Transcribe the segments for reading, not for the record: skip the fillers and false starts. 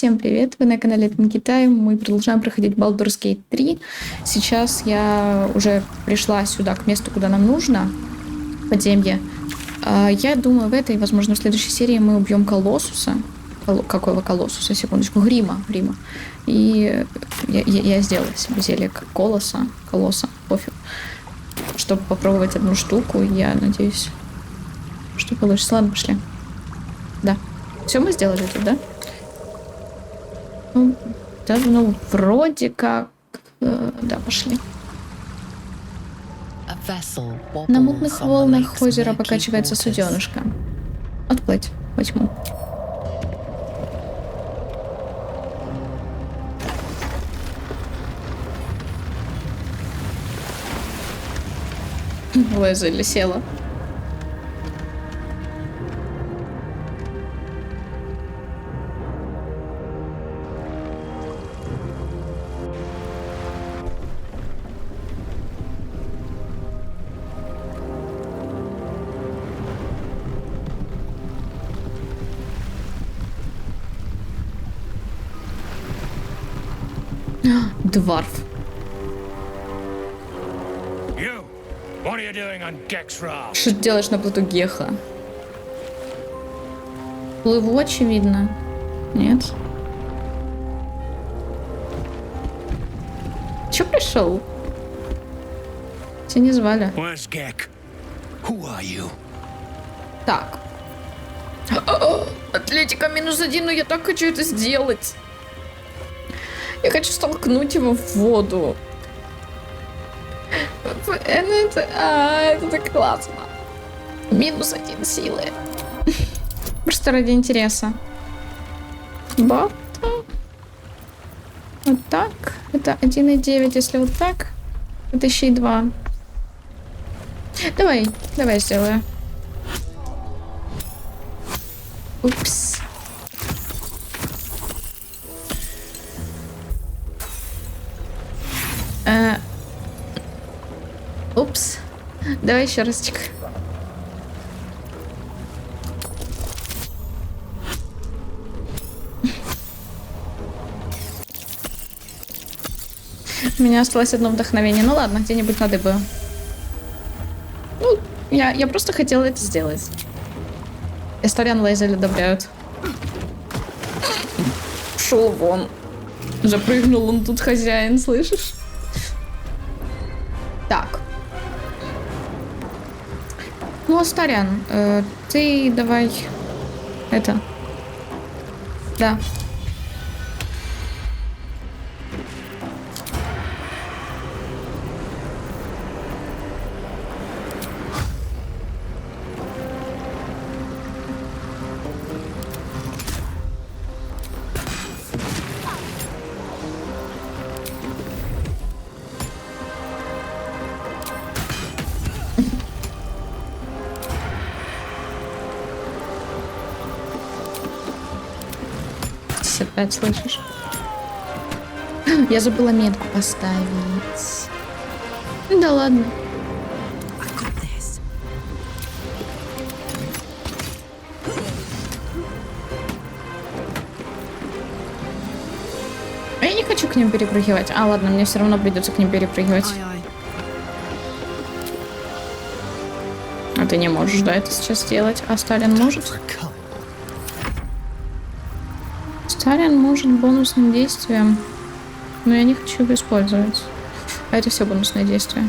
Всем привет! Вы на канале Китай. Мы продолжаем проходить Baldur's Gate 3. Сейчас я уже пришла сюда, к месту, куда нам нужно. Подземье. Я думаю, в этой, возможно, в следующей серии мы убьем Колоссуса. Какого Колоссуса? Секундочку. Грима. И я сделала себе зелье Колосса, пофиг. Чтобы попробовать одну штуку. Я надеюсь, что получится. Ладно, пошли. Да. Все мы сделали тут, да? Ну, да, ну, вроде как... да, пошли. На мутных волнах озера покачивается суденышко. Отплыть во тьму. Лезли села. Дварф. Что ты делаешь на плоту Геха? Плыву, очевидно. Нет? Че пришел? Тебя не звали. Так. Атлетика -1, но я так хочу это сделать. Я хочу столкнуть его в воду. Это так классно. -1 силы. Просто ради интереса. Вот так. Это 1,9. Если вот так, это еще и 2. Давай сделаю. Упс. Упс. Давай еще разочек. У меня осталось одно вдохновение. Ну ладно, где-нибудь надо бы. Ну, я просто хотела это сделать. Эсториан Лейзель одобряют. Шел вон. Запрыгнул он тут, хозяин, слышишь? Так. Ну, Астариан, ты давай... Это... Да. Опять слышишь? Я забыла метку поставить. Да ладно. Я не хочу к ним перепрыгивать. А, ладно, мне все равно придется к ним перепрыгивать. А ты не можешь, да, это сейчас сделать? А Сталин может? Сталин может бонусным действием, но я не хочу его использовать. А это все бонусные действия.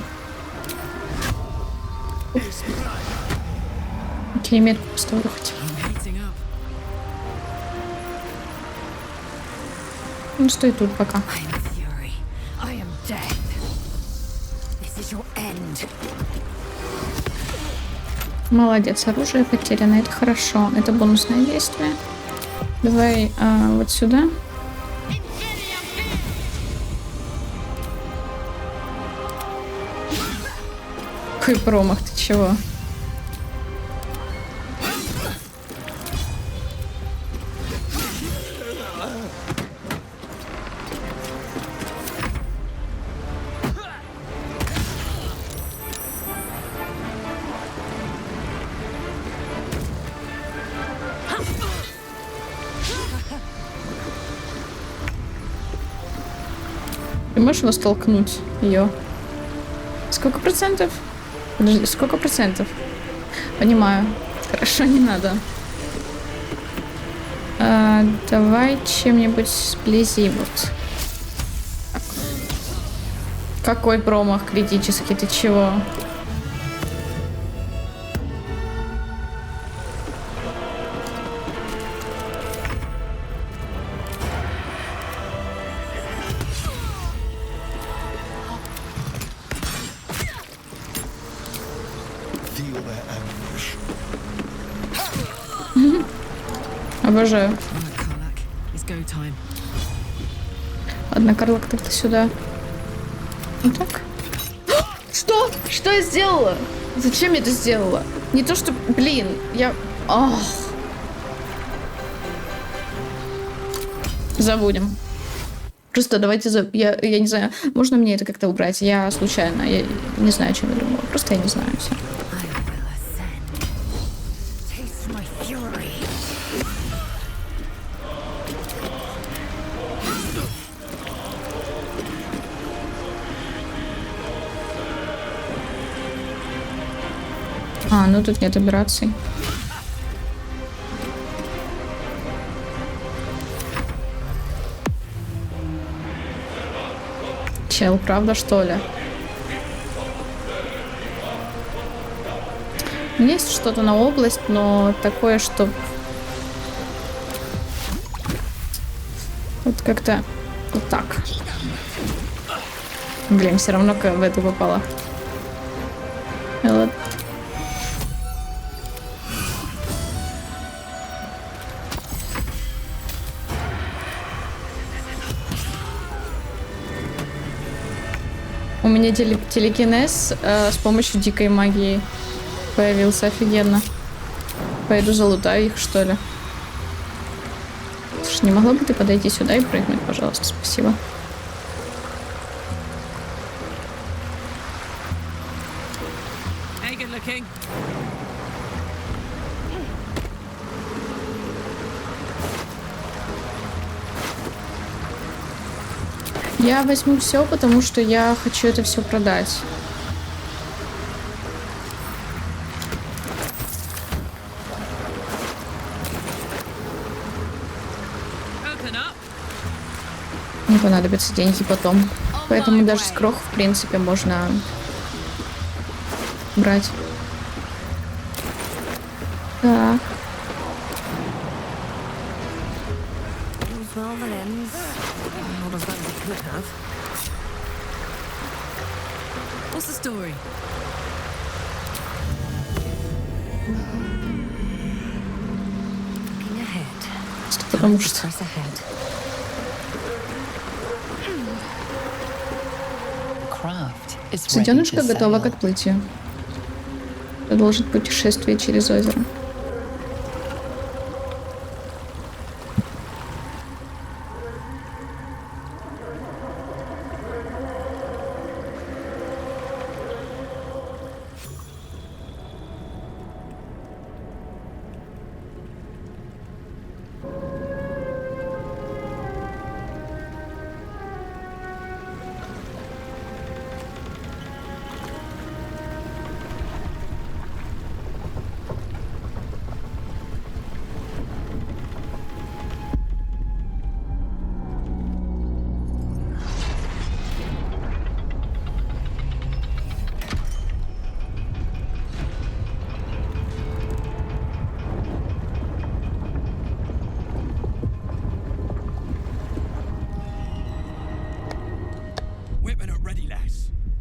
Окей, метку поставлю хоть. Ну, стой тут пока. Молодец, оружие потеряно, это хорошо. Это бонусное действие. Давай вот сюда. Какой промах, ты чего? Ты можешь его столкнуть? Ее. Сколько процентов? Подожди, сколько процентов? Понимаю. Хорошо, не надо. Давай чем-нибудь сблизи вот. Так. Какой промах критический? Ты чего? Обожаю. Ладно, Карлок, ты сюда. Вот так. Что? Что я сделала? Зачем я это сделала? Не то, что... Блин, я... Ах. Забудем. Просто давайте... Я не знаю, можно мне это как-то убрать? Я случайно. Я не знаю, о чем я думала. Просто я не знаю. Все. Ну тут нет операций. Чел, правда, что ли? Есть что-то на область, но такое, что... Вот как-то вот так. Блин, все равно в эту попала. Ладно. У меня телекинез с помощью дикой магии появился. Офигенно. Пойду залутаю их, что ли. Слушай, не могла бы ты подойти сюда и прыгнуть, пожалуйста? Спасибо. Я возьму все, потому что я хочу это все продать. Мне понадобятся деньги потом. Поэтому даже с крох, в принципе, можно брать. Так. Потому что... Суденышка готова к отплытию. Продолжить путешествие через озеро.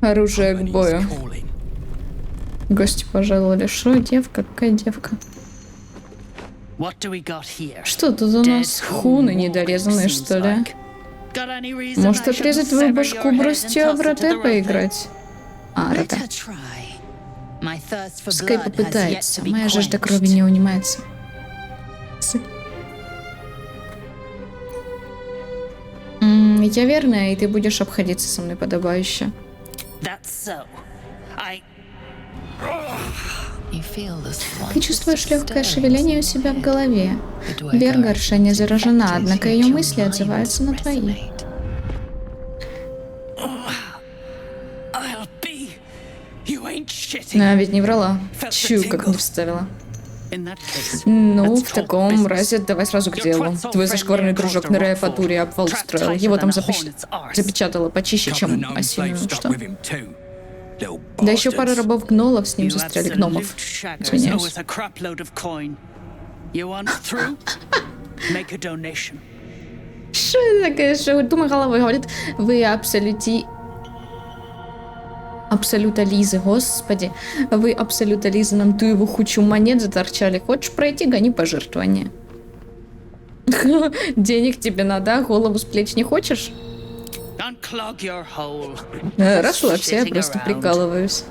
Оружие к бою. Гости пожаловали. Шо, девка? Какая девка? Что тут у нас? Хуны недорезанные, что ли? Может, отрезать твою башку, бросить ее в роте поиграть? Роте. Пускай попытается. Моя жажда крови не унимается. Я верная, и ты будешь обходиться со мной подобающе. Ты чувствуешь легкое шевеление у себя в голове. Бергарша не заражена, однако ее мысли отзываются на твои. А, ведь не врала. Чу, как не вставила. Ну, в таком разе давай сразу к делу. Твой зашкварный дружок Нерея по туре обвал устроил. Его там запечатало почище, чем осиную. Что? Да еще пара рабов-гнолов с ним застряли, гномов. Извиняюсь. Что это такое? Что думаю, головой говорит, вы абсолютализы, господи. Вы абсолютализы, нам ту его кучу монет заторчали. Хочешь пройти, гони пожертвования. Денег тебе надо, а голову с плеч не хочешь? Расслабься, я просто прикалываюсь.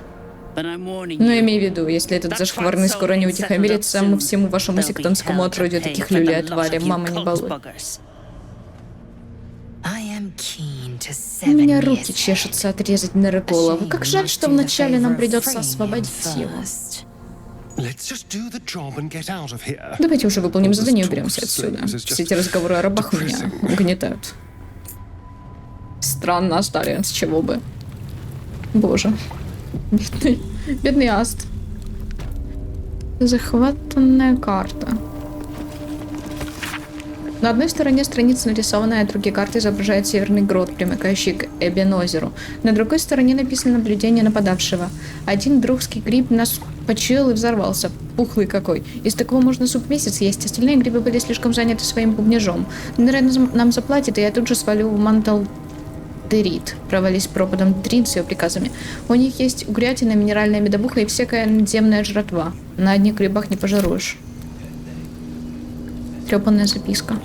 Но имей в виду, если этот зашкварный скоро не утихомирится, мы всему вашему сектантскому отродью таких люлей отвалим, мама не балуй. У меня руки чешутся отрезать Нере голову. Как жаль, что вначале нам придется освободить его. Давайте уже выполним задание и уберемся отсюда. Все эти разговоры о рабах меня угнетают. Странно, Астариан, с чего бы? Боже. Бедный Аст. Захватанная карта. На одной стороне страницы нарисованная, а другие карты изображают северный грот, примыкающий к Эбен-озеру. На другой стороне написано наблюдение нападавшего. Один другский гриб нас почуял и взорвался. Пухлый какой. Из такого можно суп месяц есть. Остальные грибы были слишком заняты своим бубнежом. Наверное, нам заплатит, и я тут же свалю в Манталдерит. Провались пропадом Трин с ее приказами. У них есть угрятина, минеральная медовуха и всякая надземная жратва. На одних грибах не пожаруешь. Трёпанная записка.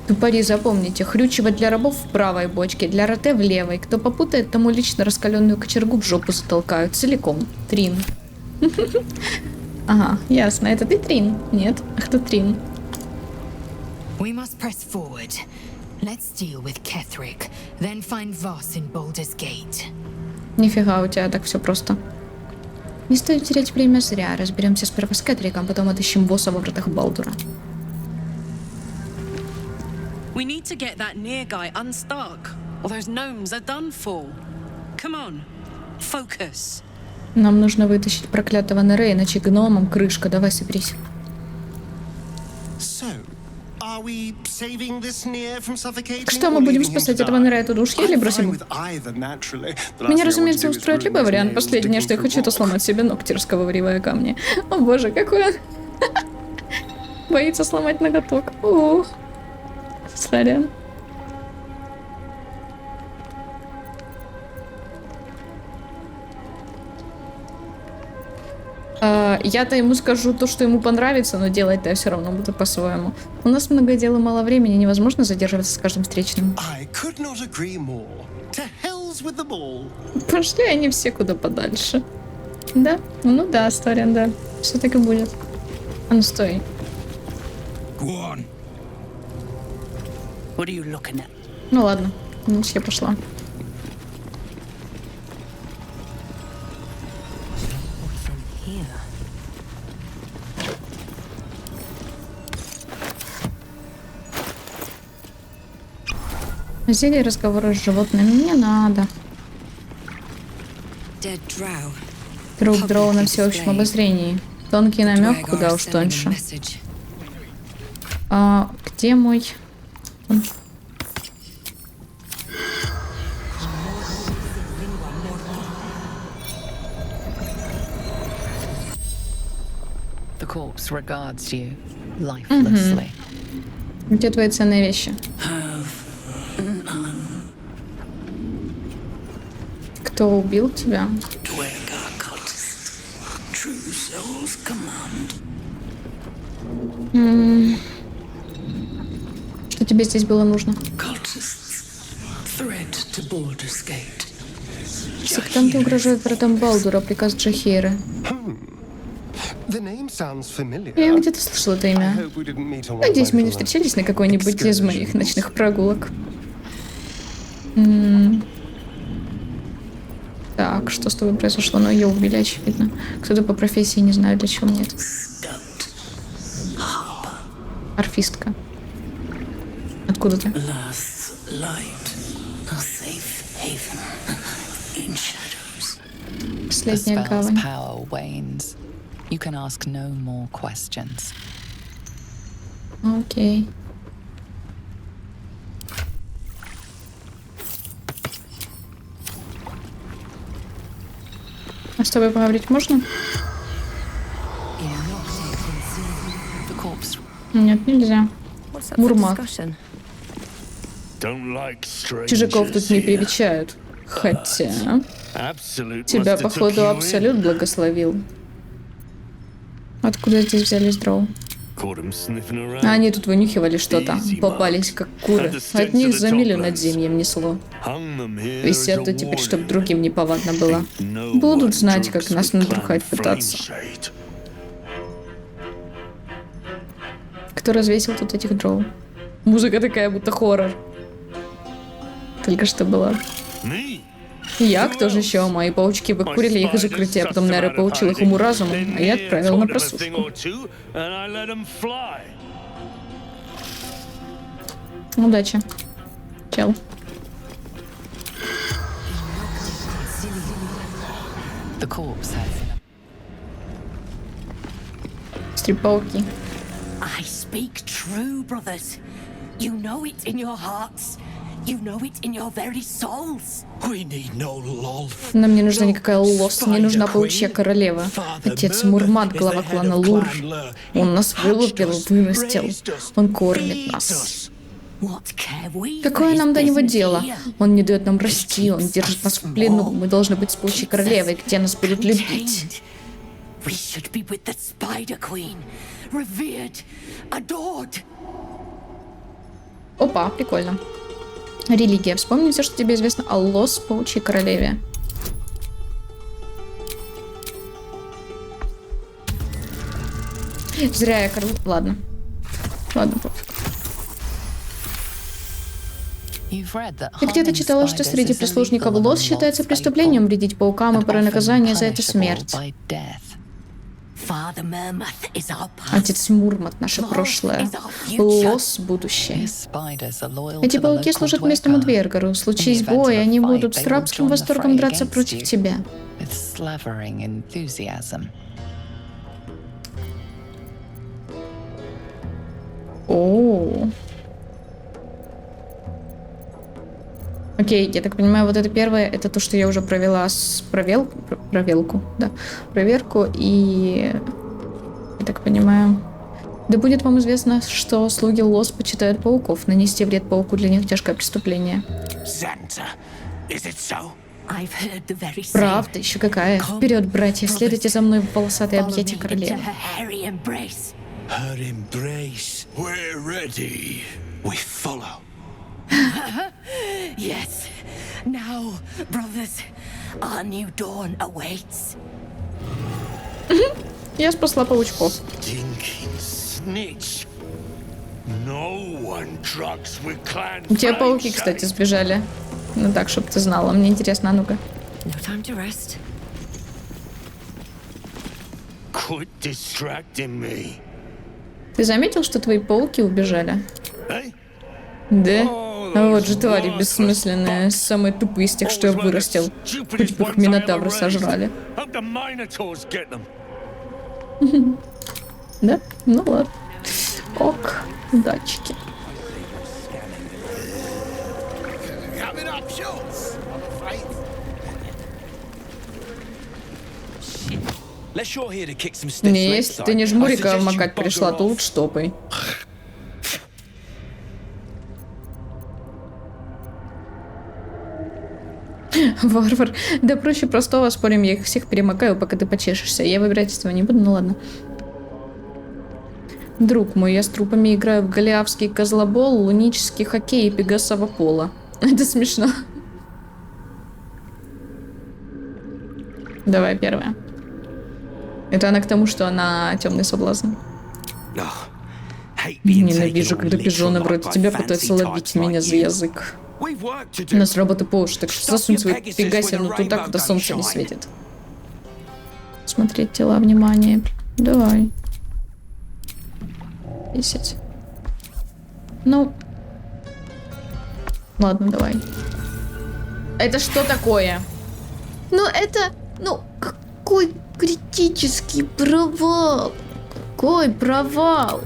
Тупари, запомните, хрючево для рабов в правой бочке, для роте в левой. Кто попутает, тому лично раскаленную кочергу в жопу затолкают. Целиком. Трин. Ага, ясно. Это ты, Трин? Нет? А кто Трин? We must press forward. Let's deal with Ketherick, then find Voss in Baldur's Gate. Нифига, у тебя так все просто. Не стоит терять время зря. Разберемся сперва с Кэтриком, потом отыщем босса во вратах Балдура. We need to get that near guy unstuck, or those gnomes are done for. Come on, focus. Нам нужно вытащить проклятого Нерея, иначе гномам крышка. Давай, соберись. Что, мы будем спасать этого Нерея от удушья или бросим? Меня, разумеется, устроит любой вариант. Последнее, что я хочу, это сломать себе ногти, расковыривая камни. О боже, какой он... Боится сломать ноготок. Ух. Сорян. Я-то ему скажу то, что ему понравится, но делать-то я все равно буду по-своему. У нас много дел и мало времени, невозможно задерживаться с каждым встречным. Пошли они все куда подальше. Да? Ну да, Сториан, да. Все так и будет. А ну стой. Ну ладно, значит я пошла. Зелье разговора с животными не надо. Труп Дроу на всеобщем обозрении. Тонкий намек, куда уж тоньше. Где мой... Где твои ценные вещи? Кто убил тебя? Что тебе здесь было нужно? Сектанты угрожают вратам Балдура, приказ Джахейры. Я где-то слышала это имя. Надеюсь, мы не встречались на какой-нибудь из моих ночных прогулок. Так, что с тобой произошло? Ну, ее убили, очевидно. Кто-то по профессии, не знаю, для чего мне это. Орфистка. Откуда ты? haven in shadows. The Последняя spell's гавань. power wanes. You can ask no more questions. Окей. А с тобой поговорить можно? The corpse. Нет, нельзя. What's up for Мурмат. discussion? Don't like Чужаков тут не strangers here. привечают. Хотя... Absolute Тебя, must have походу, took you in. Абсолют благословил. Откуда здесь взялись дроу? Caught 'em sniffing around. А они тут вынюхивали что-то. Попались как куры. От них за милю над землем несло. Hung them here Висят as a тут теперь, чтоб warning. другим неповадно было. No Будут one знать, как drugs нас with надрухать clan пытаться. Flameshade. Кто развесил тут этих дроу? Музыка такая, будто хоррор. Только что была. Me? Я, кто же еще? Мои паучки выкурили их из укрытия, потом Нера получил их уму-разуму, а я отправил на просушку. Удачи. Чел. The corpse has Стрип-пауки. I speak true, brothers. You know it in your hearts. You know it in your very souls. We need no lol. Нам не нужна никакая лос, не нужна паучья королева. Отец Мурмат, глава клана Лур. Он нас вылупил, вырастил. Он кормит нас. What care we? Какое for his нам до него business дело? here? Он не дает нам расти, он держит нас в плену. Мы должны быть с паучьей королевой, где нас будут любить. We should be with the Spider Queen, revered, adored. Опа, прикольно. Религия. Вспомни все, что тебе известно о Лос Паучьей Королеве. Зря я король. Ладно. Ладно, пофиг. Ты где-то читала, что среди прислужников Лос считается преступлением вредить паукам, и порой наказание за это смерть. Father Mermath is our past. Отец Мурмат — наше прошлое. Лос — будущее. Эти пауки служат местному Двергору. Случись бой, они будут с рабским восторгом драться против тебя. О. Окей, я так понимаю, вот это первое, это то, что я уже провела с проверку, и я так понимаю. Да будет вам известно, что слуги Лос почитают пауков. Нанести вред пауку для них тяжкое преступление. Xanta, is it so? I've heard the very same. Правда, еще какая. Вперед, братья, следуйте за мной в волосатые Follow me объятия into королевы. her hairy embrace. Her embrace. We're ready. We follow. Yes. Now, brothers, our new dawn awaits. Я спасла паучков. Stinking snitch. No one drugs with clan У тебя пауки, кстати, сбежали. Ну так, чтобы ты знала. Мне интересно, а ну-ка. No time to rest. Quit distracting me. Ты заметил, что твои пауки убежали? Hey? Да? А вот же твари бессмысленные, самые тупые из тех, что я вырастил. Хоть бы их минотавры сожрали. Да? Ну ладно. Ок, удачки. Не, если ты не жмурика макать пришла, то лучше топай. Варвар. Да проще простого, спорим, я их всех перемакаю, пока ты почешешься. Я выбирать этого не буду, ну ладно. Друг мой, я с трупами играю в голиафский козлобол, лунический хоккей и пегасово поло. Это смешно. Давай первая. Это она к тому, что она темный соблазн. Ненавижу, когда пижоны вроде тебя пытаются ловить меня за язык. У нас работа по уши, так что засунь свою пегасину туда, куда солнце не светит. Смотреть тела, внимание. Давай. 10. Ну. Ладно, давай. Это что такое? Ну, это... Ну, какой критический провал. Какой провал.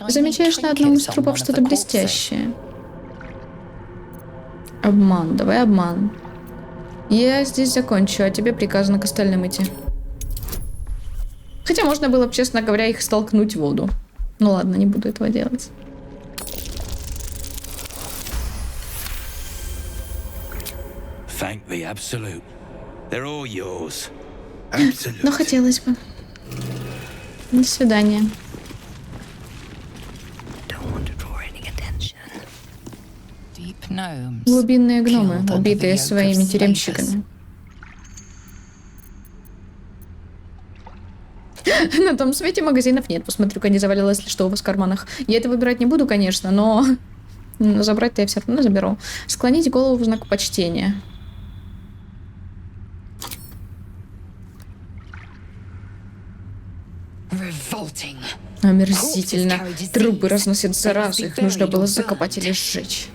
Замечаешь на одном из трупов что-то блестящее. Обман. Давай обман. Я здесь закончу, а тебе приказано к остальным идти. Хотя можно было бы, честно говоря, их столкнуть в воду. Ну ладно, не буду этого делать. Thank the Absolute. They're all yours. Но хотелось бы. До свидания. Глубинные гномы, убитые своими тюремщиками. На том свете магазинов нет. Посмотрю-ка, не завалилось ли что у вас в карманах. Я это выбирать не буду, конечно, но забрать-то я все равно заберу. Склонить голову в знак почтения. Омерзительно. Трупы разносят заразу, их нужно было закопать или сжечь.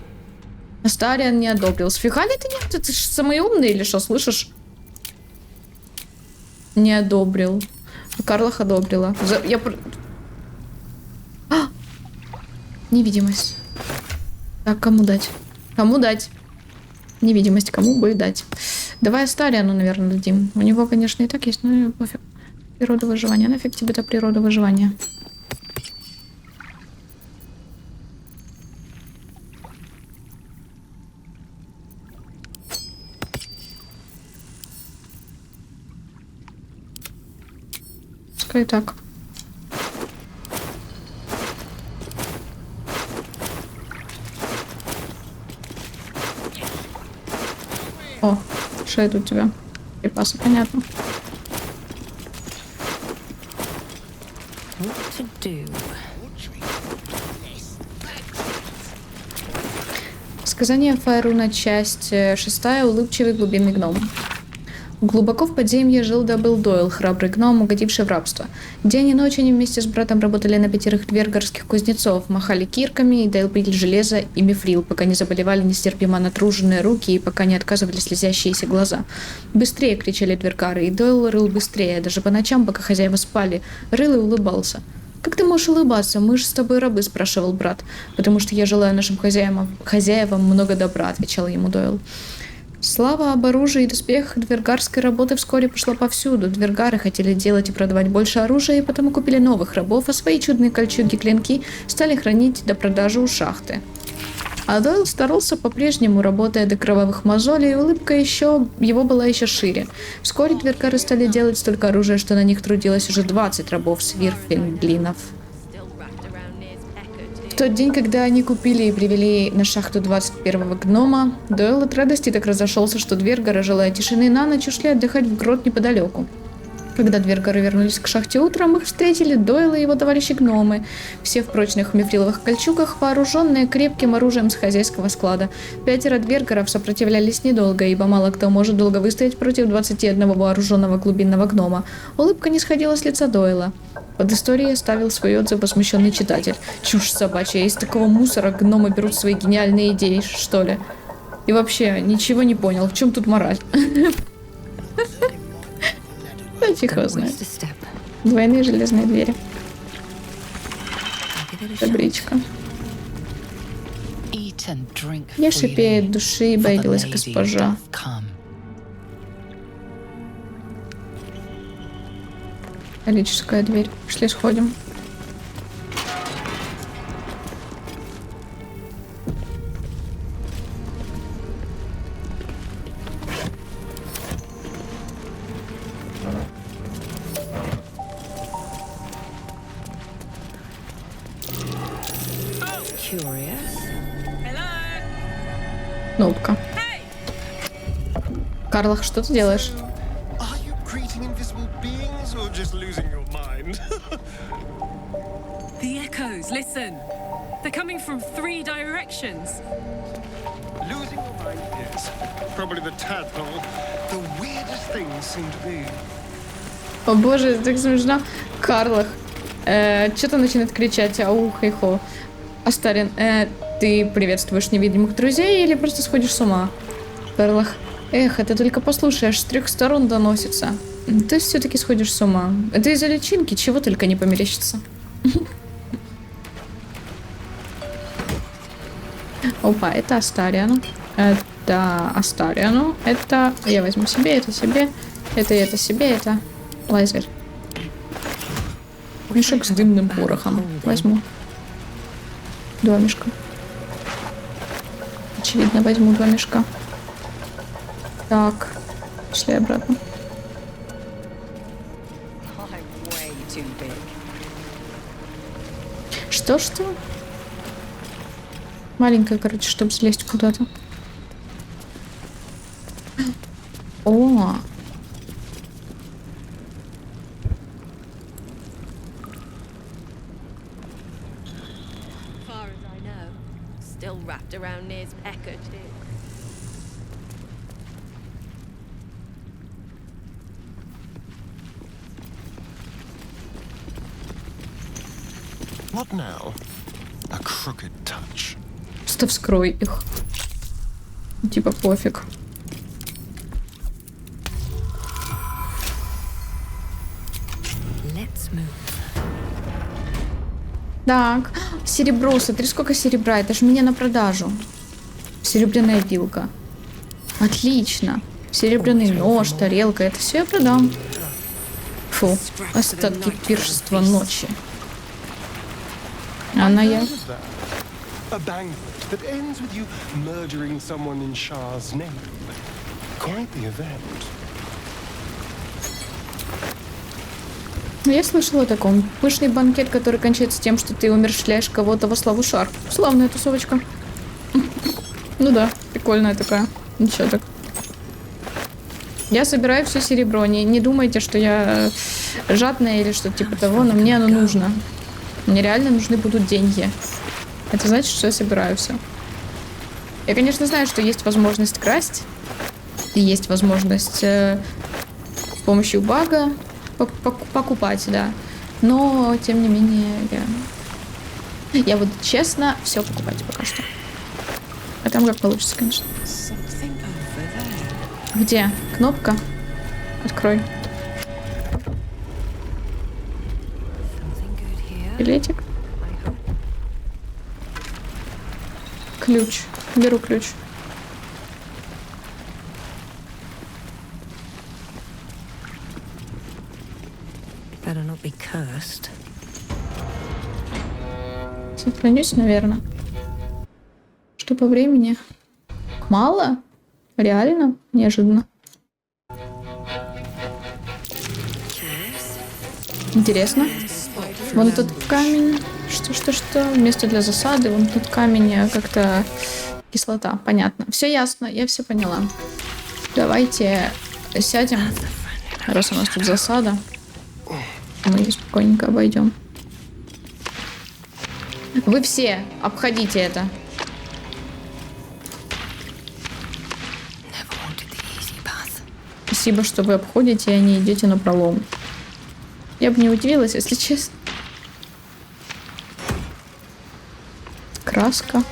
Астариан не одобрил. Сфига ли ты нет? Ты ж самый умный или что, слышишь? Не одобрил. Карлах одобрила. Невидимость. Так, кому дать? Кому дать? Невидимость, кому бы дать? Давай Астариану, наверное, дадим. У него, конечно, и так есть, но пофиг. Природа выживания. Нафиг тебе-то природа выживания? Пускай так. О, что это у тебя? Припасы, понятно. Сказание Фаэруна, часть 6. Улыбчивый глубинный гном. Глубоко в подземье жил да был Дойл, храбрый гном, угодивший в рабство. День и ночь они вместе с братом работали на 5 двергорских кузнецов, махали кирками и долбили железо и мифрил, пока не заболевали нестерпимо натруженные руки и пока не отказывали слезящиеся глаза. «Быстрее!» — кричали двергары, и Дойл рыл быстрее, даже по ночам, пока хозяева спали, рыл и улыбался. «Как ты можешь улыбаться? Мы же с тобой рабы», — спрашивал брат. «Потому что я желаю нашим хозяевам много добра», — отвечал ему Дойл. Слава об оружии и доспехах двергарской работы вскоре пошла повсюду. Двергары хотели делать и продавать больше оружия, и потому купили новых рабов, а свои чудные кольчуги-клинки стали хранить до продажи у шахты. А Дойл старался по-прежнему, работая до кровавых мозолей, и улыбка его была еще шире. Вскоре двергары стали делать столько оружия, что на них трудилось уже 20 рабов с Вирфинглинов. В тот день, когда они купили и привели на шахту 21-го гнома, Дойл от радости так разошелся, что двергары, желая тишины на ночь, ушли отдыхать в грот неподалеку. Когда двергары вернулись к шахте утром, их встретили Дойл и его товарищи-гномы, все в прочных мифриловых кольчугах, вооруженные крепким оружием с хозяйского склада. 5 двергоров сопротивлялись недолго, ибо мало кто может долго выстоять против 21 вооруженного глубинного гнома. Улыбка не сходила с лица Дойла. Под историей оставил свой отзыв возмущенный читатель. Чушь собачья, из такого мусора гномы берут свои гениальные идеи, что ли? И вообще, ничего не понял, в чем тут мораль? Тихо знает. Двойные железные двери. Добричка. Ешь и пей от души, боялась госпожа. Металлическая дверь. Пошли сходим. Кнопка. Карлах, что ты делаешь? Are you greeting invisible beings or just losing your mind? The echoes, listen. They're coming from 3 directions. Losing your mind Yes. Probably the tadpole. The weirdest things seem to be. О боже, так смешно. Карлах. Что-то начинает кричать. Аух и хо. Астарин, ты приветствуешь невидимых друзей или просто сходишь с ума? Карлах. Эх, это только послушаешь, с 3 сторон доносится. Ты все-таки сходишь с ума. Это из-за личинки, чего только не померещится. Опа, это Астариану. Это Астариану. Это я возьму себе, это себе. Это себе, это лазер. Мешок с дымным порохом. Возьму. 2 мешка. Очевидно, возьму 2 мешка. Так, пошли обратно. Что? Маленькая, короче, чтобы слезть куда-то. О! Far as I know, still wrapped around Nir's pecker too. What now? A crooked touch. Просто вскрой их. Типа пофиг. Let's move. Так, серебро. Смотри, сколько серебра. Это же мне на продажу. Серебряная вилка. Отлично. Серебряный нож, тарелка. Это все я продам. Фу. Остатки пиршества ночи. Она я. What is that? A banquet that ends with you murdering someone in Shah's name. Quite the event. Ну, я слышала о таком. Пышный банкет, который кончается тем, что ты умерщвляешь кого-то во славу Шар. Славная тусовочка. Ну да, прикольная такая. Ничего так. Я собираю все серебро. Не думайте, что я жадная или что-то типа того, но мне оно нужно. Мне реально нужны будут деньги. Это значит, что я собираю все. Я, конечно, знаю, что есть возможность красть. И есть возможность с помощью бага покупать, да. Но, тем не менее, я буду честно все покупать пока что. А там как получится, конечно. Где? Кнопка? Открой. Билетик. Ключ. Беру ключ. Better not be cursed. Сохранюсь, наверное. Что по времени? Мало? Реально? Неожиданно. Интересно. Вон тут камень. Что? Место для засады. Вон тут камень, как-то кислота. Понятно. Все ясно. Я все поняла. Давайте сядем. Раз у нас тут засада. Мы ее спокойненько обойдем. Вы все обходите это. Спасибо, что вы обходите, а не идете на пролом. Я бы не удивилась, если честно. Краска.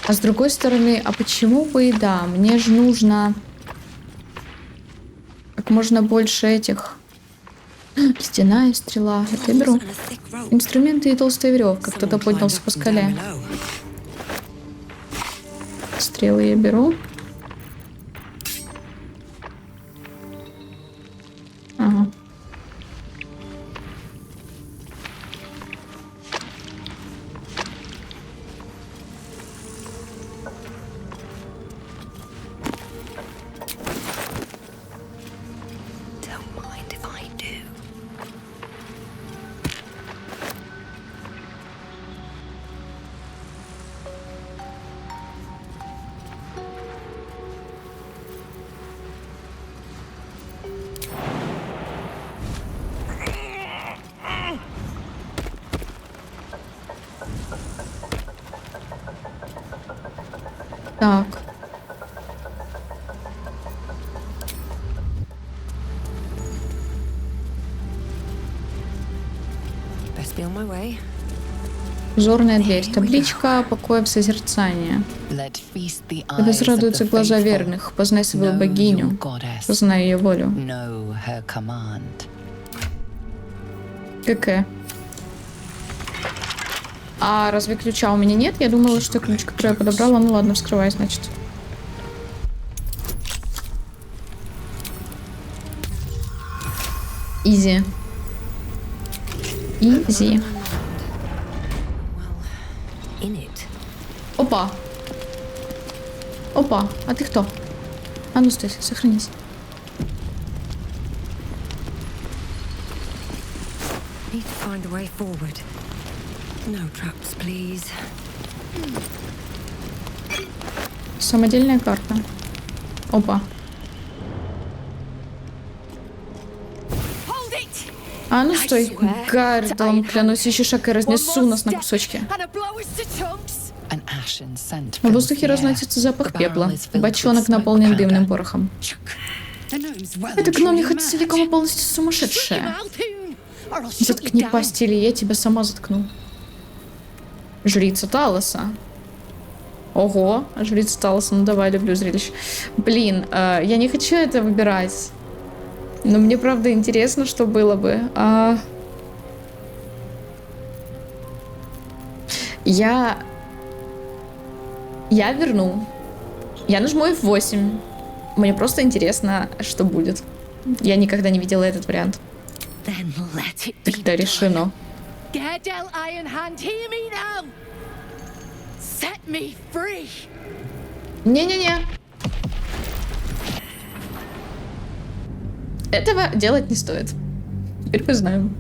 А с другой стороны, а почему бы и да? Мне же нужно как можно больше этих. Стена и стрела. Это я беру. Инструменты и толстая веревка. Кто-то поднялся по скале. Стрелы я беру. Ага. Be on my way. Узорная дверь. Табличка покоя в созерцание. Let feast the Да eyes of возрадуются the глаза faithful. верных. Познай свою Know богиню. your goddess. Познай ее волю. Know her command. КК. А разве ключа у меня нет? Я думала, что ключ, который я подобрала. Ну ладно, вскрывай, значит. Изи. Изи. In it. Опа. Опа. А ты кто? А ну стой, сохранись. Need to find a way forward. No traps, please. Самодельная карта. Опа. Hold it! А ну стой. Гардом, клянусь, еще шаг и разнесу нас на кусочки. And a blow us to chunks. An ashen scent. В воздухе разносится запах пепла. Бочонок наполнен дымным порохом. Эта гномиха целиком и полностью сумасшедшая. Заткни пасть, или я тебя сама заткну. Жрица Талоса. Ого, жрица Талоса, ну давай, люблю зрелище. Блин, я не хочу это выбирать. Но мне правда интересно, что было бы. Я верну. Я нажму F8. Мне просто интересно, что будет. Я никогда не видела этот вариант. Then let it be Тогда решено. Gerdel Ironhand, hear me now. Set me free. Не-не-не. Этого делать не стоит. Теперь мы знаем.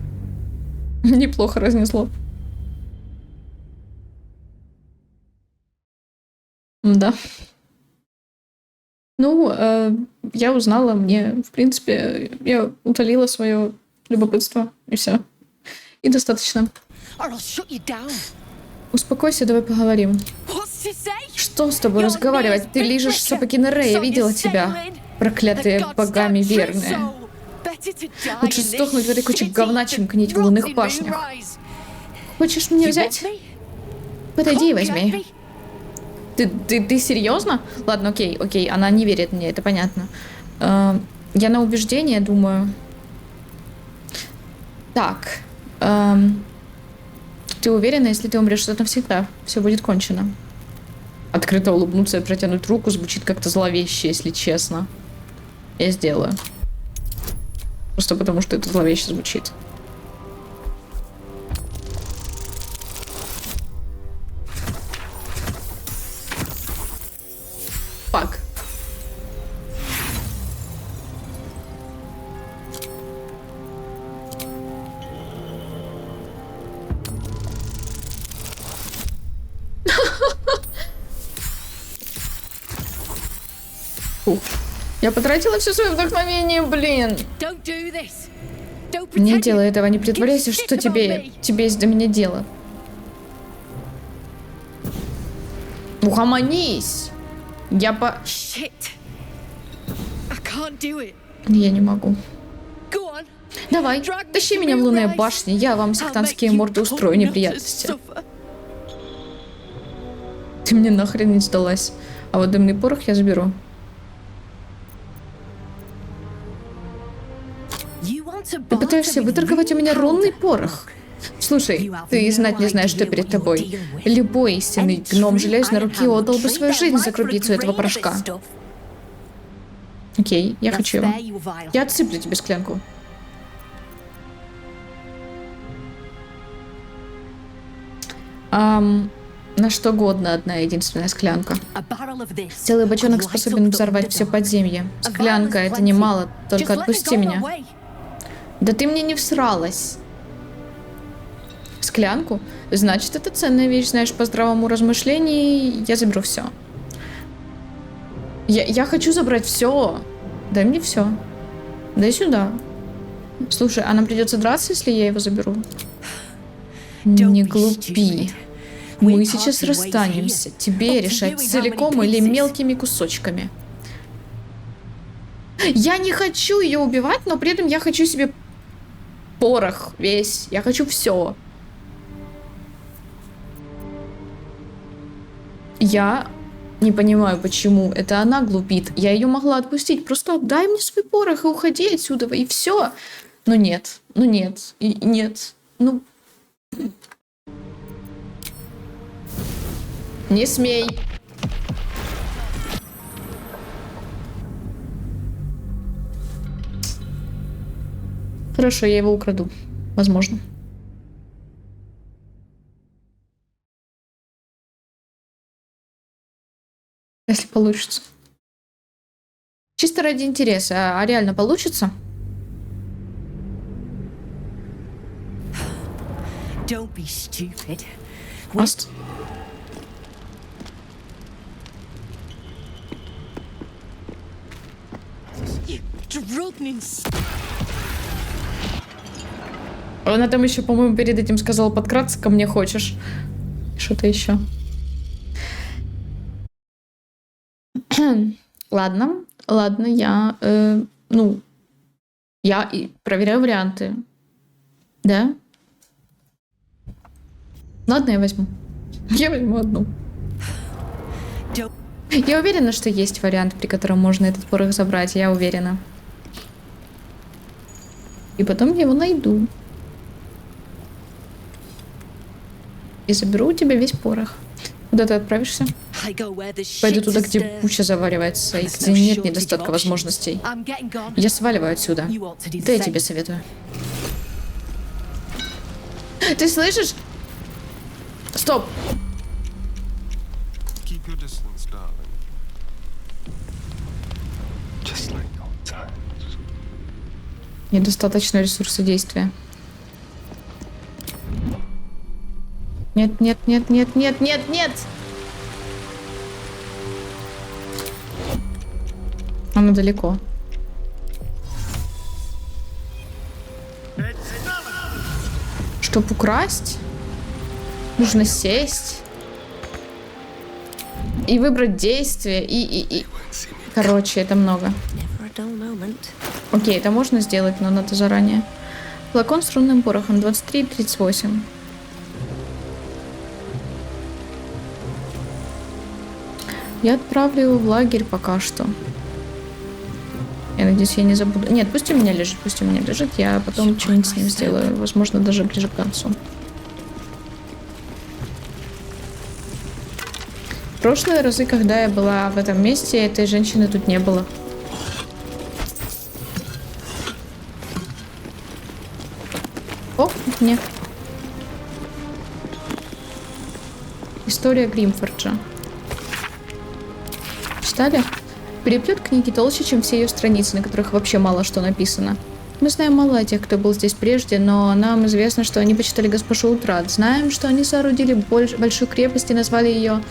Неплохо разнесло. Да. Ну, я узнала, мне, в принципе, я утолила свое любопытство, и все. И достаточно. Or I'll shut you down. Успокойся, давай поговорим. What's to say? Что с тобой разговаривать? Ты лижешь сапоги Нерея, я видела тебя. Проклятые богами верные. Лучше сдохнуть в этой куче говна, чем гнить в лунных башнях. Хочешь меня взять? Подойди и возьми. Ты серьезно? Ладно, окей, она не верит мне, это понятно. Я на убеждение думаю. Так. Ты уверена, если ты умрешь, что навсегда все будет кончено? Открыто улыбнуться и протянуть руку звучит как-то зловеще, если честно. Я сделаю. Просто потому, что это зловеще звучит. Фак. Фух. Я потратила все свое вдохновение, блин. Don't do this. Don't Не pretend делай you этого, не give притворяйся, shit что about тебе me. есть до меня дело. Угомонись. Shit. I can't do it. Я не могу. Go on. Давай, тащи меня в лунные башни, я вам сектантские морды устрою неприятности. Ты мне нахрен не сдалась. А вот дымный порох я заберу. Ты пытаешься выторговать у меня рунный порох? Слушай, ты знать не знаешь, что перед тобой. Любой истинный гном железной руки отдал бы свою жизнь за крупицу этого порошка. Окей, я хочу его. Я отсыплю тебе склянку. На что годна одна единственная склянка. Целый бочонок способен взорвать все подземье. Склянка — это немало, только отпусти меня. Да ты мне не всралась. Склянку? Значит, это ценная вещь, знаешь, по здравому размышлению я заберу все. Я хочу забрать все. Дай мне все. Дай сюда. Слушай, а нам придется драться, если я его заберу? Не глупи. Мы сейчас расстанемся. Тебе решать целиком или мелкими кусочками. Я не хочу ее убивать, но при этом я хочу себе порох весь. Я хочу все. Я не понимаю, почему это она глупит. Я ее могла отпустить. Просто отдай мне свой порох и уходи отсюда, и все. Но нет. Ну нет. И нет. Ну... Не смей. Хорошо, я его украду. Возможно. Если получится. Чисто ради интереса. А реально получится? Don't be stupid. Аст. Она там еще, по-моему, перед этим сказала: подкраться ко мне хочешь. Что-то еще. Ладно, я, я и проверяю варианты. Да? Ладно, я возьму. Я возьму одну. Я уверена, что есть вариант, при котором можно этот порох забрать. Я уверена. И потом я его найду. И заберу у тебя весь порох. Куда ты отправишься? Пойду туда, где куча заваривается, и где нет недостатка возможностей. Я сваливаю отсюда. Да я тебе советую. Ты слышишь? Стоп! Keep your distance, darling. Just like old times. Недостаточно ресурса действия. Нет, нет, нет, нет, нет, нет, нет! Она далеко. Чтоб украсть, нужно сесть и выбрать действие, и... Короче, это много. Окей, это можно сделать, но надо заранее. Флакон с рунным порохом 23-38. Я отправлю его в лагерь пока что. Я надеюсь, я не забуду. Нет, пусть у меня лежит, я потом что-нибудь с ним сделаю. Возможно, даже ближе к концу. В прошлые разы, когда я была в этом месте, этой женщины тут не было. О, нет. История Гримфорджа. Читали? Переплет книги толще, чем все ее страницы, на которых вообще мало что написано. Мы знаем мало о тех, кто был здесь прежде, но нам известно, что они почитали госпожу Утрат. Знаем, что они соорудили большую крепость и назвали ее...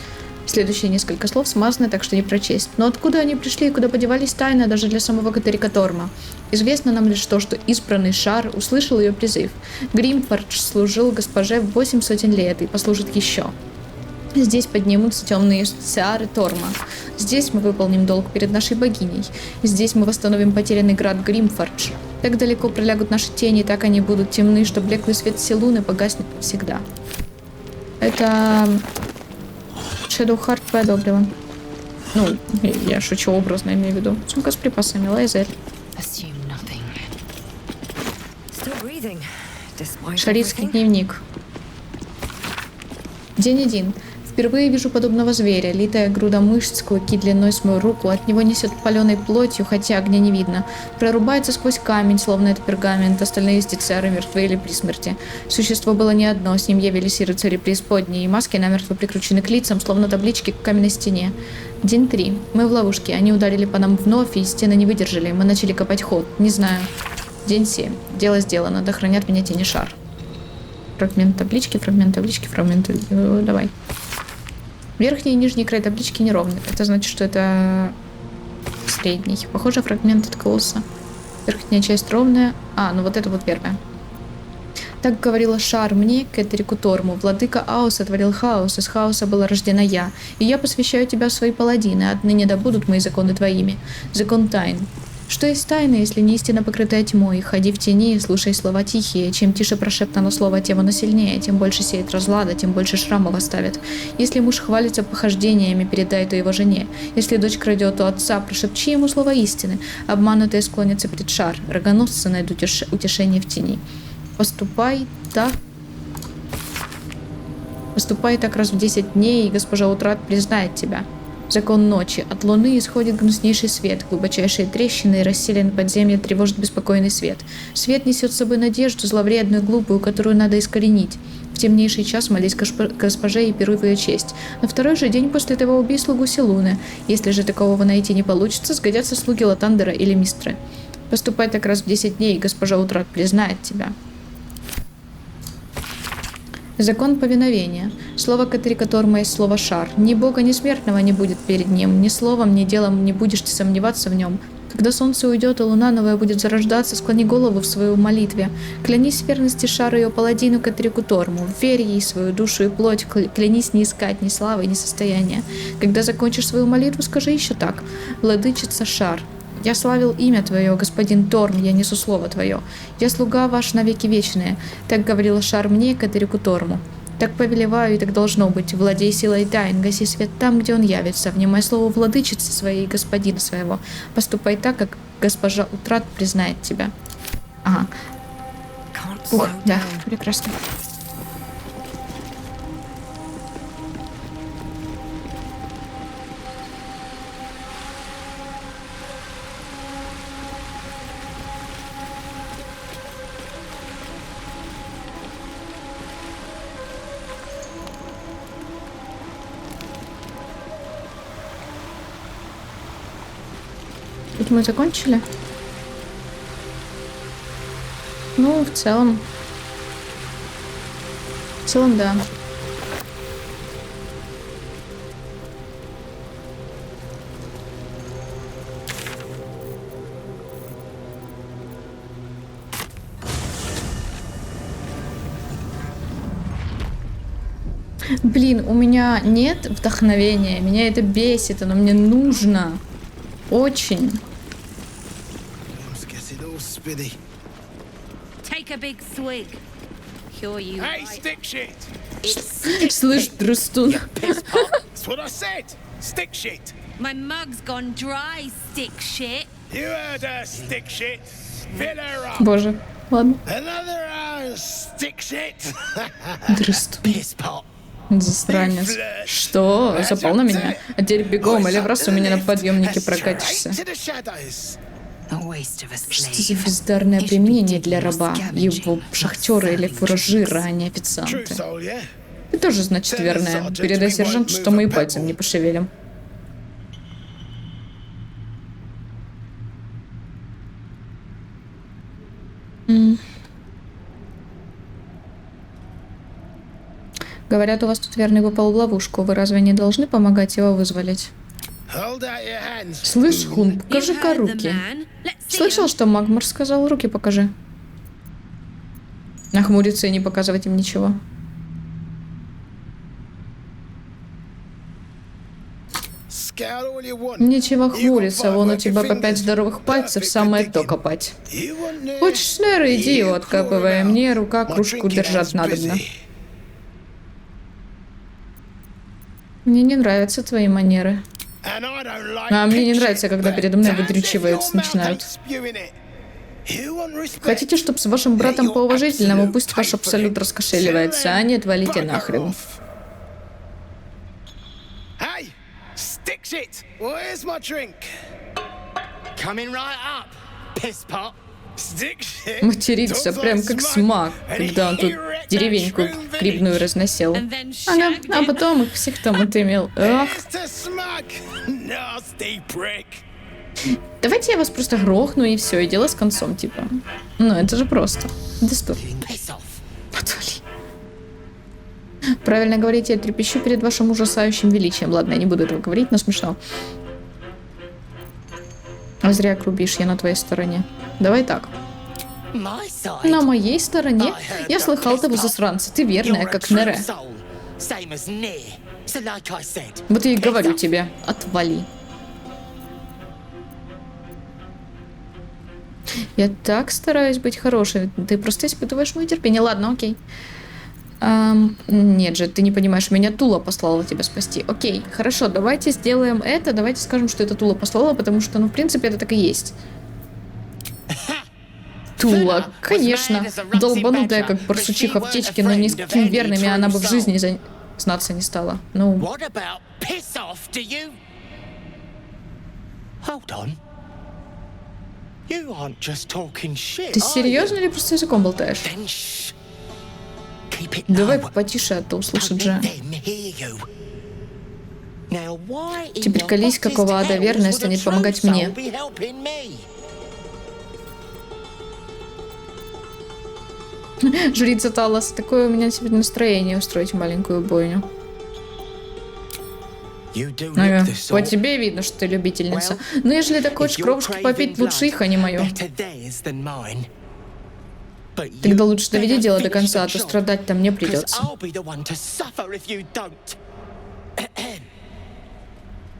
Следующие несколько слов смазаны, так что не прочесть. Но откуда они пришли и куда подевались, тайна даже для самого Катерика Торма. Известно нам лишь то, что избранный Шар услышал ее призыв. Гримфордж служил госпоже 800 лет и послужит еще. Здесь поднимутся темные сеары Торма. Здесь мы выполним долг перед нашей богиней. Здесь мы восстановим потерянный град Гримфордж. Так далеко пролягут наши тени, так они будут темны, что блеклый свет Силуны погаснет навсегда. Это... Shadowheart одобрила. Ну, я шучу, образно имею в виду. Сумка с припасами, лазер. Шаритский дневник. День 1. Впервые вижу подобного зверя. Литая груда мышц, клыки длиной с мою руку. От него несет паленой плотью, хотя огня не видно. Прорубается сквозь камень, словно это пергамент. Остальные естицеры мертвы или при смерти. Существо было не одно. С ним явились и рыцари преисподней. И маски намертво прикручены к лицам, словно таблички к каменной стене. День 3. Мы в ловушке. Они ударили по нам вновь, и стены не выдержали. Мы начали копать ход. Не знаю. День 7. Дело сделано. Да хранят меня тени Шар. Фрагмент таблички, фрагмент таблички, фрагмент... Давай. Верхний и нижний край таблички неровны. Это значит, что это средний. Похоже, фрагмент откололся. Верхняя часть ровная. А, ну вот это вот первая. Так говорила Шар мне, Кэтерику Торму. Владыка Аоса творил хаос, из хаоса была рождена я. И я посвящаю тебя в свои паладины. Отныне да будут мои законы твоими. Закон тайн. Что есть тайна, если не истинно покрытая тьмой? Ходи в тени и слушай слова тихие. Чем тише прошептано слово, тем оно сильнее, тем больше сеет разлада, тем больше шрамов оставит. Если муж хвалится похождениями, передай то его жене. Если дочь крадет у отца, прошепчи ему слово истины. Обманутые склонятся пред шар, рогоносцы найдут утешение в тени. Поступай так раз в 10 дней, и госпожа Утрат признает тебя. Закон ночи. От луны исходит гнуснейший свет, глубочайшие трещины и расселен подземье тревожит беспокойный свет. Свет несет с собой надежду, зловредную, глупую, которую надо искоренить. В темнейший час молись госпоже и пируй в ее честь. На второй же день после того убей слугу Селуны. Если же такового найти не получится, сгодятся слуги Латандера или Мистры. Поступай так раз в 10 дней, и госпожа Утрат признает тебя. Закон повиновения. Слово Катерикаторма есть слово шар. Ни бога, ни смертного не будет перед ним. Ни словом, ни делом не будешь ты сомневаться в нем. Когда солнце уйдет, и луна новая будет зарождаться, склони голову в свою молитве. Клянись в верности шару ее паладину Катерикуторму. Верь ей свою душу и плоть. Клянись не искать ни славы, ни состояния. Когда закончишь свою молитву, скажи еще так. Владычица шар. Я славил имя Твое, господин Торм, я несу слово Твое. Я слуга ваш навеки вечные. Так говорил Шар мне, Катерику Торму. Так повелеваю, и так должно быть. Владей силой тайн, гаси свет там, где он явится. Внимай слову владычицы своей и господина своего. Поступай так, как госпожа Утрат признает тебя. Ага. Ух, да, прекрасно. Тут мы закончили? Ну, в целом, да. Блин, у меня нет вдохновения, меня это бесит, оно мне нужно. Очень. Take a big swig. Cure you. Hey, stick shit! Слышь, Дрыстун. That's what I said! Stick shit! My mug's gone dry, stick shit. You heard her, stick shit! Fill her up! Боже, ладно. Another round, stick shit! Дрыстун. Piss pot! Засранец. Что? Запал на меня? А теперь бегом, или в раз у меня на подъемнике прокатишься. To the shadows! Что за бездарное применение для раба? Его шахтеры или фуражиры, а не True официанты. soul, yeah? Ты тоже, значит, верная. Передай сержанту, что мы и пальцем не пошевелим. Говорят, у вас тут верный попал в ловушку. Вы разве не должны помогать его вызволить? Hold out your hands! Слышь, Хун, You покажи-ка heard the руки. man. Let's see Слышал, 'em. что Магмар сказал? Руки покажи. Нахмуриться и не показывать им ничего. Scout all you want. Нечего хмуриться, вон у тебя по 5 здоровых пальцев, самое то копать. You want this? Хочешь, Нера, иди его откапывай. Мне рука My кружку drinking держать hand's надобно. busy. Мне не нравятся твои манеры. And I don't like А мне не pictures, нравится, когда but передо мной damned if выдрючиваются your mouth начинают. ain't spewing it. You want respect? Хотите, чтобы с вашим братом Let your по-уважительному, absolute пусть ваш pay for абсолют it. раскошеливается, а нет, валите Bugger нахрен. off. Hey, stick shit! Where's my drink? Coming right up, piss pot. Stick shit? Матерится прям как смак, когда он тут деревеньку грибную разносил. And then Ага, shagged а it. потом их всех там отымел. Ах, Mr. Smug! Nasty prick! давайте я вас просто грохну и все, и дело с концом, типа. Ну, это же просто. Да стоп. Piss off. Отвали. Правильно говорите, я трепещу перед вашим ужасающим величием. Ладно, я не буду этого говорить, но смешно. А зря грубишь, я на твоей стороне. Давай так. My side. На моей стороне я слыхал того засранца. Ты верная, You're a как true Нере. soul, same as Near. So like I said. Вот я и piss говорю off. тебе, отвали. Я так стараюсь быть хорошей. Ты просто испытываешь мое терпение. Ладно, окей. Нет же, ты не понимаешь, меня Тула послала тебя спасти. Окей, хорошо, давайте сделаем это. Давайте скажем, что это Тула послала, потому что, ну, в принципе, это так и есть. Тула, конечно. Долбанутая, как барсучиха в течке, но ни с какими верными она бы в жизни знаться не стала. Ну... What about piss off, do you? Hold on. You aren't just talking shit, Ты are серьезно you? или просто языком болтаешь? Then shh. Keep it Давай low. потише, а то услышит Don't же. let them hear you. Now, why in Теперь the колись, hottest какого ада hells верная would a станет true помогать soul мне. be helping me? Жрица Талос, такое у меня сегодня настроение устроить маленькую бойню. You do Ага, look the по sort. тебе видно, что ты любительница. Well, Но ежели так хочешь If you're кровушки craving попить, лучше их, а не blood, мою. better theirs than mine. But Тогда you лучше доведи better дело до finish конца, the а то job, страдать-то мне 'cause придется. I'll be the one to suffer if you don't.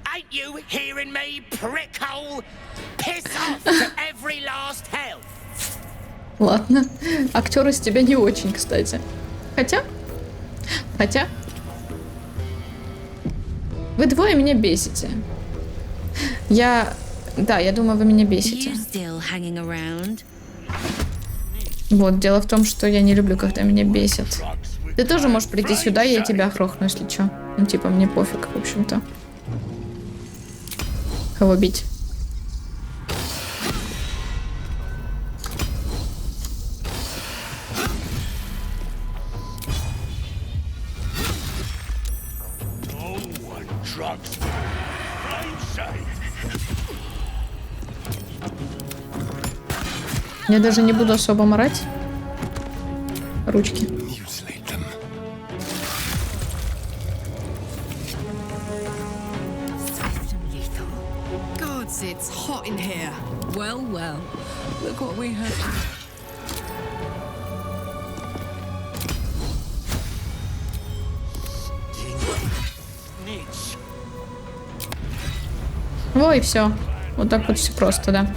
Ain't you hearing me, prickhole? Piss off to every last hell. Ладно, актер из тебя не очень, кстати. Хотя... Вы двое меня бесите. Да, я думаю, вы меня бесите. You still hanging around? Вот, дело в том, что я не люблю, когда меня бесят. Ты тоже можешь прийти сюда, и я тебя грохну, если чё. Ну, типа, мне пофиг, в общем-то. Кого бить? Я даже не буду особо морать ручки. Mutilate them. Swift and lethal. Gods, it's hot in here. Well, well. Look what we have. Во, и все. Вот так вот все просто, да.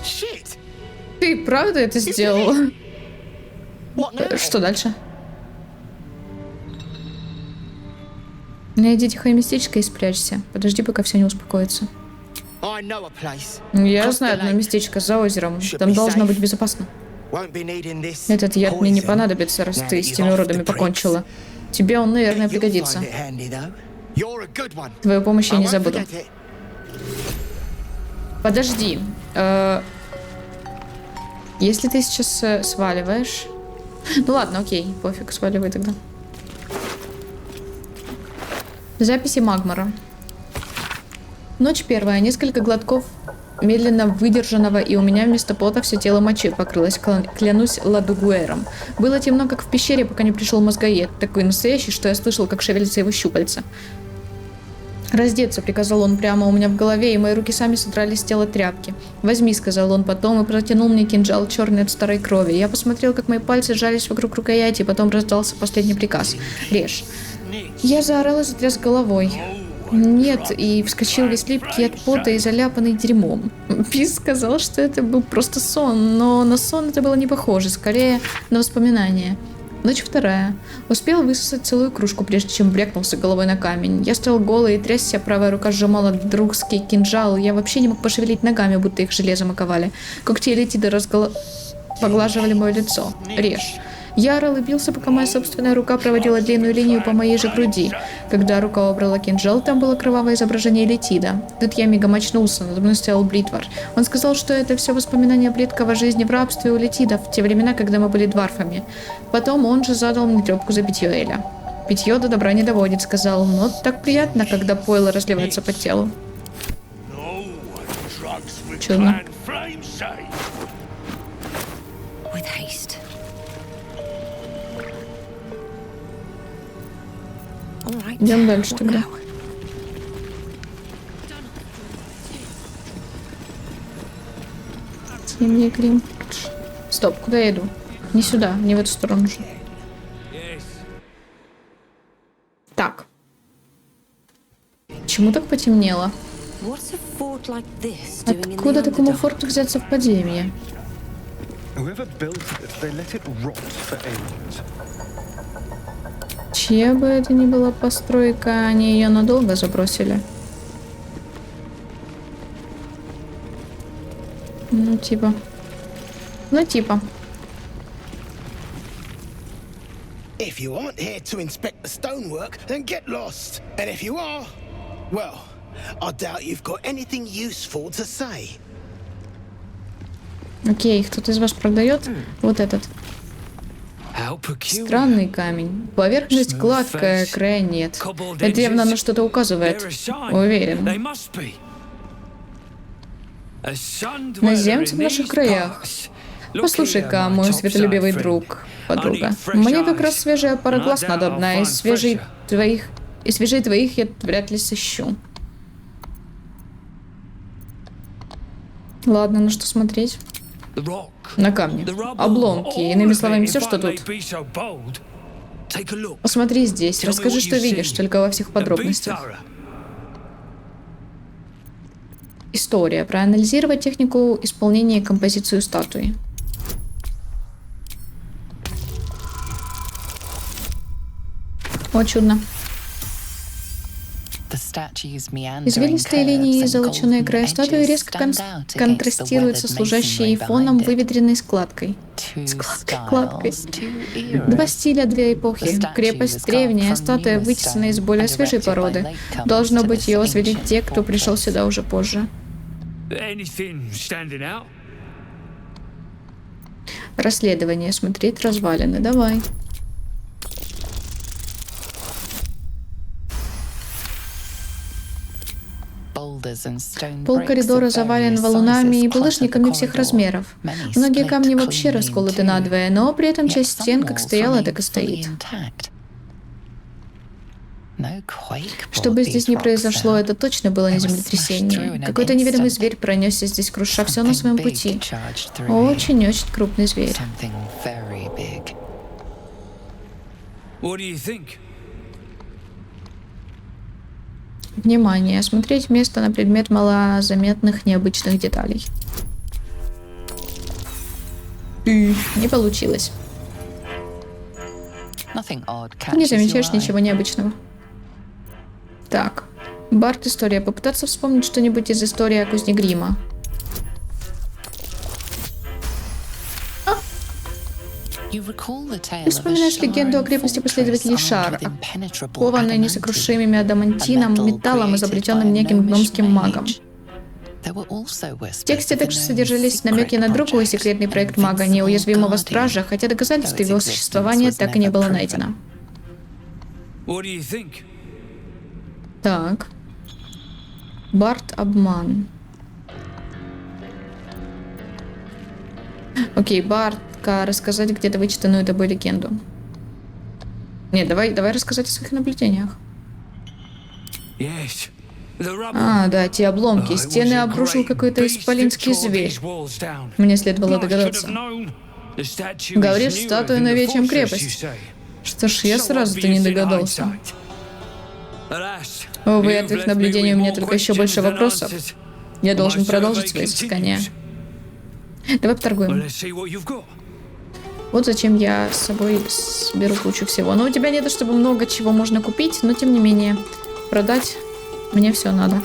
Shit. Ты правда это сделала? What now? Что дальше? Найди тихое местечко и спрячься. Подожди, пока все не успокоится. I know a place. Я Across знаю the одно lake. местечко за озером. Should Там be должно safe. быть безопасно. Won't be needing this Этот яд мне не poison понадобится, раз now ты that с you've теми offed уродами the покончила. pricks. Тебе он, наверное, You'll пригодится. find it handy, though. You're a good one. Твою помощь я I не won't забуду. forget it. Подожди. Если ты сейчас сваливаешь... Ну ладно, окей, пофиг, сваливай тогда. Записи Магмара. Ночь первая. Несколько глотков медленно выдержанного, и у меня вместо пота все тело мочи покрылось, клянусь ладугуэром. Было темно, как в пещере, пока не пришел мозгоед, такой настоящий, что я слышал, как шевелятся его щупальца. «Раздеться», — приказал он прямо у меня в голове, и мои руки сами содрали с тела тряпки. «Возьми», — сказал он потом, и протянул мне кинжал, черный от старой крови. Я посмотрел, как мои пальцы сжались вокруг рукояти, и потом раздался последний приказ. «Режь». Я заорал и затряс головой. Нет, и вскочил весь липкий от пота и заляпанный дерьмом. Пис сказал, что это был просто сон, но на сон это было не похоже, скорее на воспоминание. Ночь вторая. Успел высосать целую кружку, прежде чем брякнулся головой на камень. Я стоял голый и трясся, правая рука сжимала другский кинжал. Я вообще не мог пошевелить ногами, будто их железом оковали. Когти Элитиды поглаживали мое лицо. «Режь». Я орал и бился, пока моя собственная рука проводила длинную линию по моей же груди. Когда рука убрала кинжал, там было кровавое изображение Летида. Тут я мигом очнулся, надо мной стоял Бритвар. Он сказал, что это все воспоминания предков о жизни в рабстве у Летида в те времена, когда мы были дварфами. Потом он же задал мне трепку за питье Эля. «Питье до добра не доводит», — сказал он, но так приятно, когда пойло разливается по телу. Чудно. With haste. All right. Идем дальше What тогда. now? Семья Грим. Стоп, куда я иду? Не сюда, не в эту сторону же. Так. Почему так потемнело? What's a fort like this doing in Откуда the такому Underdark? форту взяться в подземье? Whoever built it, they let it rot for ages. Чья бы это ни была постройка, они ее надолго забросили. Ну, типа. If you aren't here to inspect the stonework, then get lost. And if you are, well, I doubt you've got anything useful to say. Окей, кто-то из вас продает вот этот How peculiar. странный камень. Поверхность Smooth гладкая, face. края нет. Cobbled Это явно edges. на что-то указывает. They're a sign. Уверен. They must be. A sun dweller Наземцы в in наших these краях. parts. Послушай-ка, Look here, мой my светолюбивый topside друг, friend. подруга. I need fresh Мне как eyes. раз свежая пара And I глаз doubt надобна, I'll и find свежей fresher. твоих я вряд ли сыщу. Ладно, на что смотреть? The rock. На камни. The rubble. Обломки, All иными of словами, it, все, if что I тут. may be so bold. Take a look. Посмотри здесь, Tell me расскажи, what что you видишь, see. только во всех And be подробностях. thorough. История. Проанализировать технику исполнения и композицию статуи. О, чудно. Извилистые линии и золоченые края статуи резко контрастируют со служащей фоном выветренной складкой. Кладкой. Два стиля, две эпохи. Крепость древняя, статуя вытесана из более свежей породы. Должно быть, ее возвели те, кто пришел сюда уже позже. Anything standing out? Расследование. Смотреть развалины. Давай. Пол коридора завален валунами и булыжниками всех размеров. Многие камни вообще расколоты надвое, но при этом часть стен как стояла, так и стоит. Что бы здесь ни произошло, это точно было не землетрясение. Какой-то неведомый зверь пронесся здесь, круша все на своем пути. Очень-очень крупный зверь. What do you think? Внимание! Осмотреть место на предмет малозаметных необычных деталей. Не получилось. Ты не замечаешь ничего необычного. Так. Барт, история. Попытаться вспомнить что-нибудь из истории о кузне Грима. Ты вспоминаешь легенду о крепости последователей Шар, окованной несокрушимым адамантином, металлом, изобретенным неким гномским магом. В тексте также содержались намеки на другой секретный проект мага, неуязвимого стража, хотя доказательств его существования так и не было найдено. What do you think? Так. Барт обман. Окей, Бартка, рассказать где-то вычитанную тобой легенду. Нет, давай рассказать о своих наблюдениях. Yes. The rubble. А, да, те обломки. Oh, it Стены was a обрушил great какой-то beast that исполинский tore зверь. these walls down. Мне следовало I should have догадаться. known. The statue is Говоришь, newer статуя than the новее, чем fortress, крепость. you say. Что ж, я So сразу-то obvious не in догадался. hindsight. Alas, Увы, you've от их left наблюдений me у with меня more только еще questions больше than вопросов. answers. Я должен My продолжить survey свои изыскания. continues. Давай Well, поторгуем. let's see what you've got. Вот зачем я с собой беру кучу всего. Но у тебя не то чтобы много чего можно купить, но тем не менее, продать мне все надо.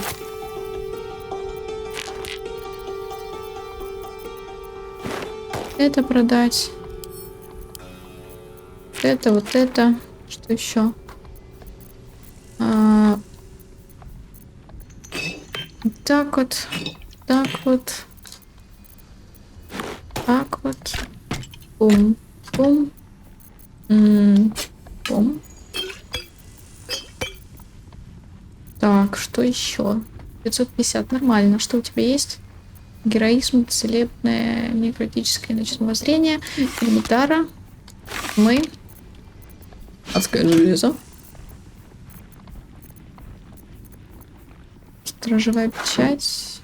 Это продать. Это, вот это. Что еще? Так вот. Так вот. Так вот. Пум. Пум. Пум. Так, что еще? 550, нормально. Что у тебя есть? Героизм, целебное, некротическое ночное зрение, элементара. Мы. Адское железо. Стражевая печать.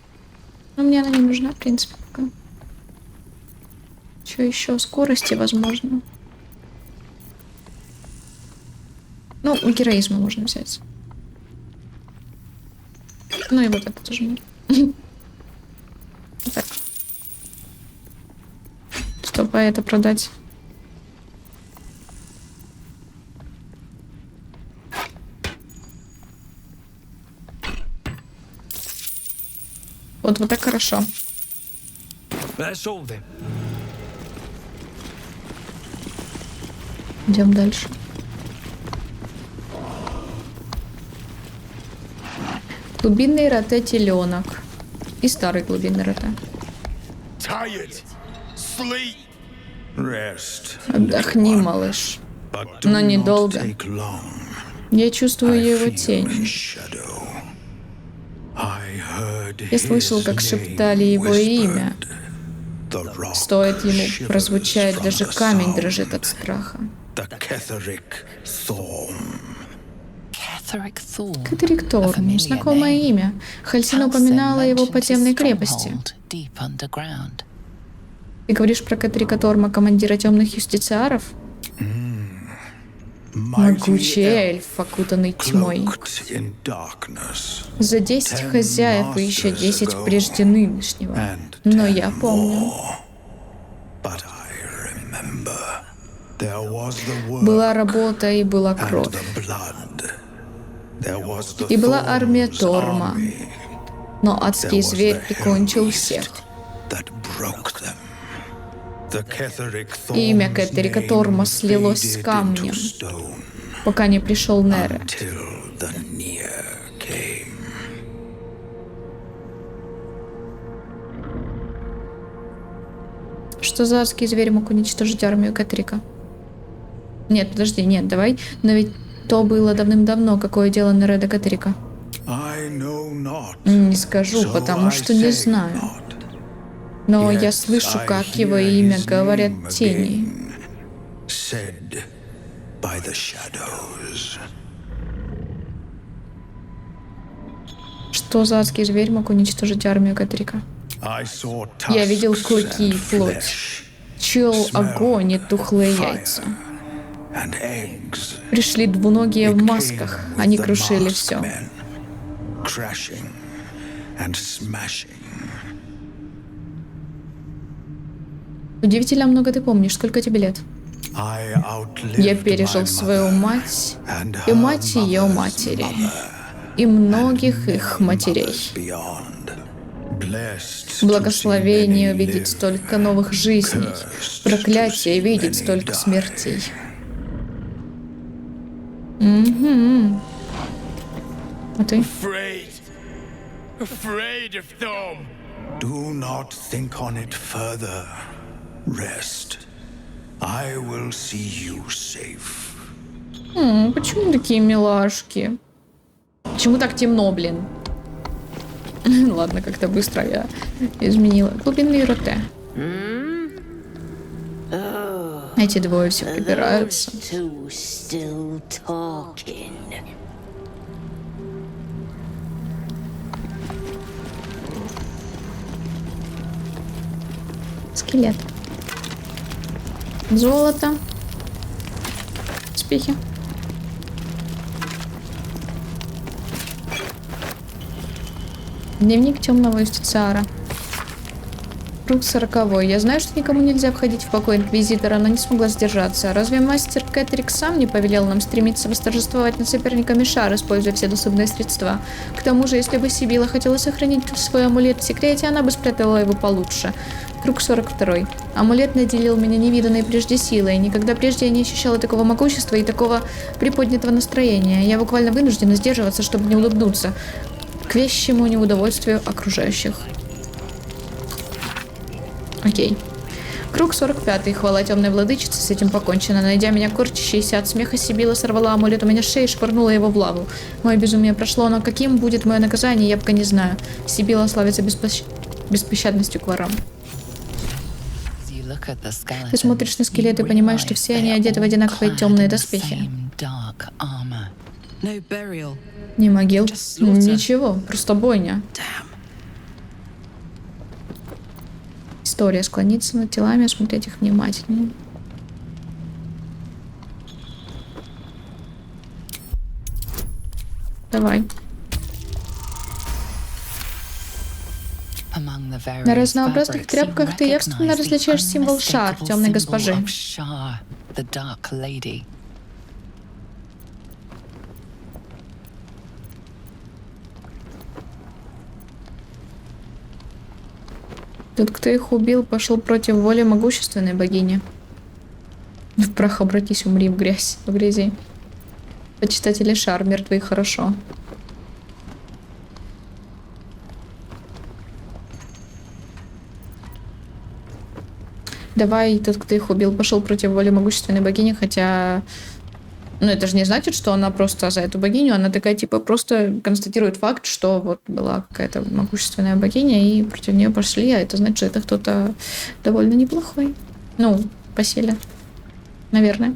Но мне она не нужна, в принципе, пока. Что еще? Скорости, возможно. Ну, у героизма можно взять. Ну и вот это тоже можно. Так. Чтобы это продать. Вот так хорошо. That's all then. Идем дальше. Глубинный роте теленок. И старый глубинный роте. Tired. Sleep. Rest. Отдохни, малыш. Но недолго. Я чувствую его тень. Я слышал, как шептали его имя. Стоит ему прозвучать, даже камень дрожит от страха. Ketheric Thorm. Кэтрик Торм, знакомое имя. Хальсина упоминала его подземной крепости. Ты говоришь про Кэтрика Торма, командира темных юстициаров? Могучий эльф, окутанный тьмой. За 10 хозяев и еще 10 прежде нынешнего. Но я помню. Была работа и была кровь. И была армия Торма. Но адский зверь прикончил всех. Имя Кэтрика Торма слилось с камнем, пока не пришел Нерет. Что за адский зверь мог уничтожить армию Кэтрика? Нет, подожди, нет, давай. Но ведь то было давным-давно. Какое дело Нереда Кэтрика? Не скажу, потому что не знаю. Но я слышу, как его имя говорят тени. Что за адский зверь мог уничтожить армию Кэтрика? Я видел клыки и плоть. Чуял огонь и тухлые яйца. Пришли двуногие в масках. Они крушили все. Удивительно много ты помнишь. Сколько тебе лет? Я пережил свою мать и мать ее матери. И многих их матерей. Благословение увидеть столько новых жизней. Проклятие видеть столько смертей. Угу. А ты? Afraid of Thorm. Do not think on it further. Rest. I will see you safe. Почему такие милашки? Почему так темно, блин? Ладно, как-то быстро я изменила. Глубинные роте. Эти двое все прибираются. Скелет. Золото. Успехи. Дневник темного юстициара. Круг 40. Я знаю, что никому нельзя входить в покой инквизитора, но не смогла сдержаться. Разве мастер Кэтрик сам не повелел нам стремиться восторжествовать над соперниками Шар, используя все доступные средства? К тому же, если бы Сибила хотела сохранить свой амулет в секрете, она бы спрятала его получше. Круг 42. Амулет наделил меня невиданной прежде силой. Никогда прежде я не ощущала такого могущества и такого приподнятого настроения. Я буквально вынуждена сдерживаться, чтобы не улыбнуться к вещему неудовольствию окружающих. Окей. Круг 45. Хвала темной владычицы, с этим покончено. Найдя меня корчащейся от смеха, Сибила сорвала амулет у меня с шеи и швырнула его в лаву. Мое безумие прошло, но каким будет мое наказание, я пока не знаю. Сибила славится беспощадностью к ворам. Ты смотришь на скелеты и понимаешь, что все они одеты в одинаковые темные доспехи. Не могил. Ничего, просто бойня. История. Склониться над телами, осмотреть их внимательнее. Давай. На разнообразных тряпках ты явственно различаешь символ шар темной госпожи. Тот, кто их убил, пошел против воли могущественной богини. В прах обратись, умри в грязи. Почитатели шар, мертвые хорошо. Давай, тот, кто их убил, пошел против воли могущественной богини, хотя... Ну, это же не значит, что она просто за эту богиню, она такая, типа, просто констатирует факт, что вот была какая-то могущественная богиня, и против нее пошли, а это значит, что это кто-то довольно неплохой. Ну, по силе. Наверное.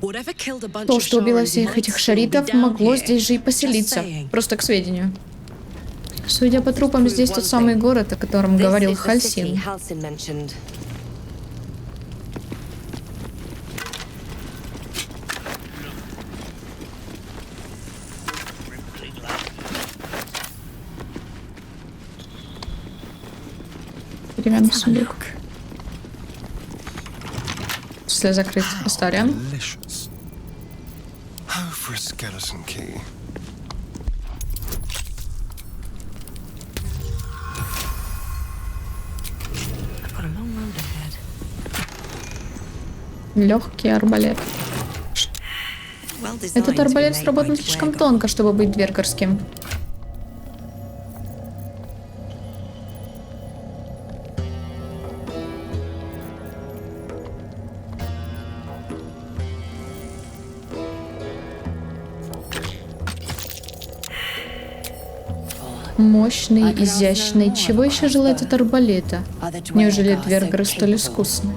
То, что убило всех этих шаритов, могло здесь же и поселиться. Просто к сведению. Судя по трупам, здесь тот самый город, о котором говорил Хальсин. Деревянный сундук. Если закрыть Астариан. Легкий арбалет. Этот арбалет сработан слишком тонко, чтобы быть двергарским. Мощный, изящный. Чего еще желает от арбалета? Неужели двергары столь искусны?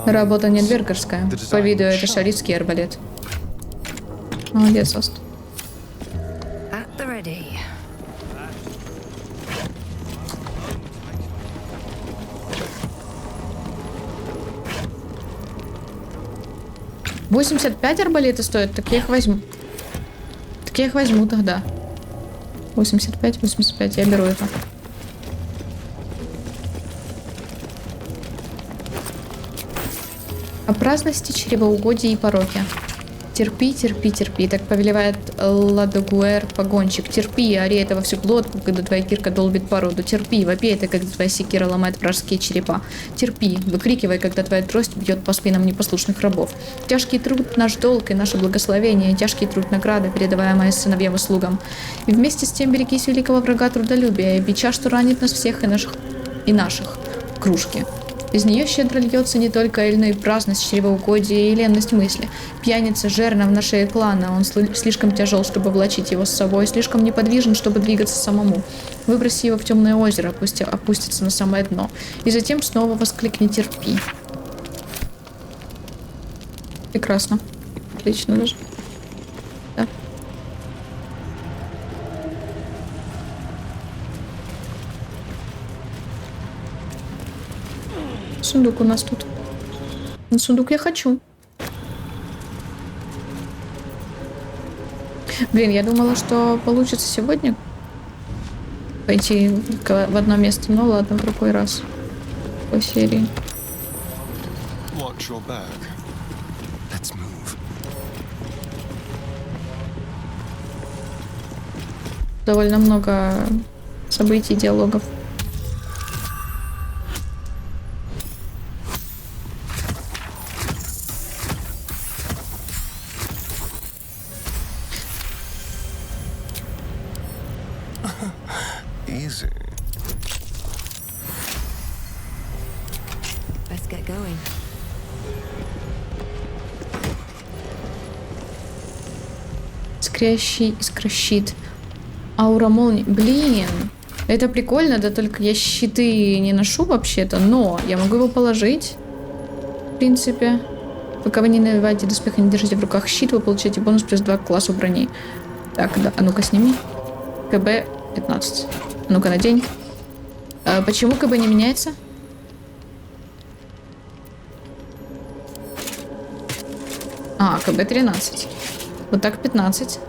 Работа не двергарская. По виду это шаритский арбалет. Молодец, Ост. $85 арбалеты стоят, так я их возьму. Так я их возьму тогда. 85, я беру это. О праздности, чревоугодии и пороке. Терпи, терпи, терпи. Так повелевает Ладогуэр погонщик. Терпи, ори это во всю глотку, когда твоя кирка долбит породу. Терпи, вопей это, когда твоя секира ломает вражеские черепа. Терпи, выкрикивай, когда твоя трость бьет по спинам непослушных рабов. Тяжкий труд — наш долг и наше благословение. Тяжкий труд — награда, передаваемая сыновьям и слугам. И вместе с тем берегись великого врага трудолюбия, и бича, что ранит нас всех и наших кружки. Из нее щедро льется не только эль, но и праздность, чревоугодие и ленность мысли. Пьяница жернов на шее клана, он слишком тяжел, чтобы влачить его с собой, слишком неподвижен, чтобы двигаться самому. Выброси его в темное озеро, пусть опустится на самое дно, и затем снова воскликни «терпи». Прекрасно. Отлично даже. Да. Сундук у нас тут. На сундук я хочу. Блин, я думала, что получится сегодня пойти в одно место, но ладно, в другой раз. По серии. Довольно много событий, диалогов. Искрящий искрощит. Аура молнии. Блин, это прикольно, да только я щиты не ношу вообще-то, но я могу его положить. В принципе. Пока вы не надеваете доспех и не держите в руках щит, вы получаете бонус плюс 2 к классу брони. Так, да, а ну-ка сними. КБ 15. А ну-ка надень. Почему КБ не меняется? КБ 13. Вот так 15.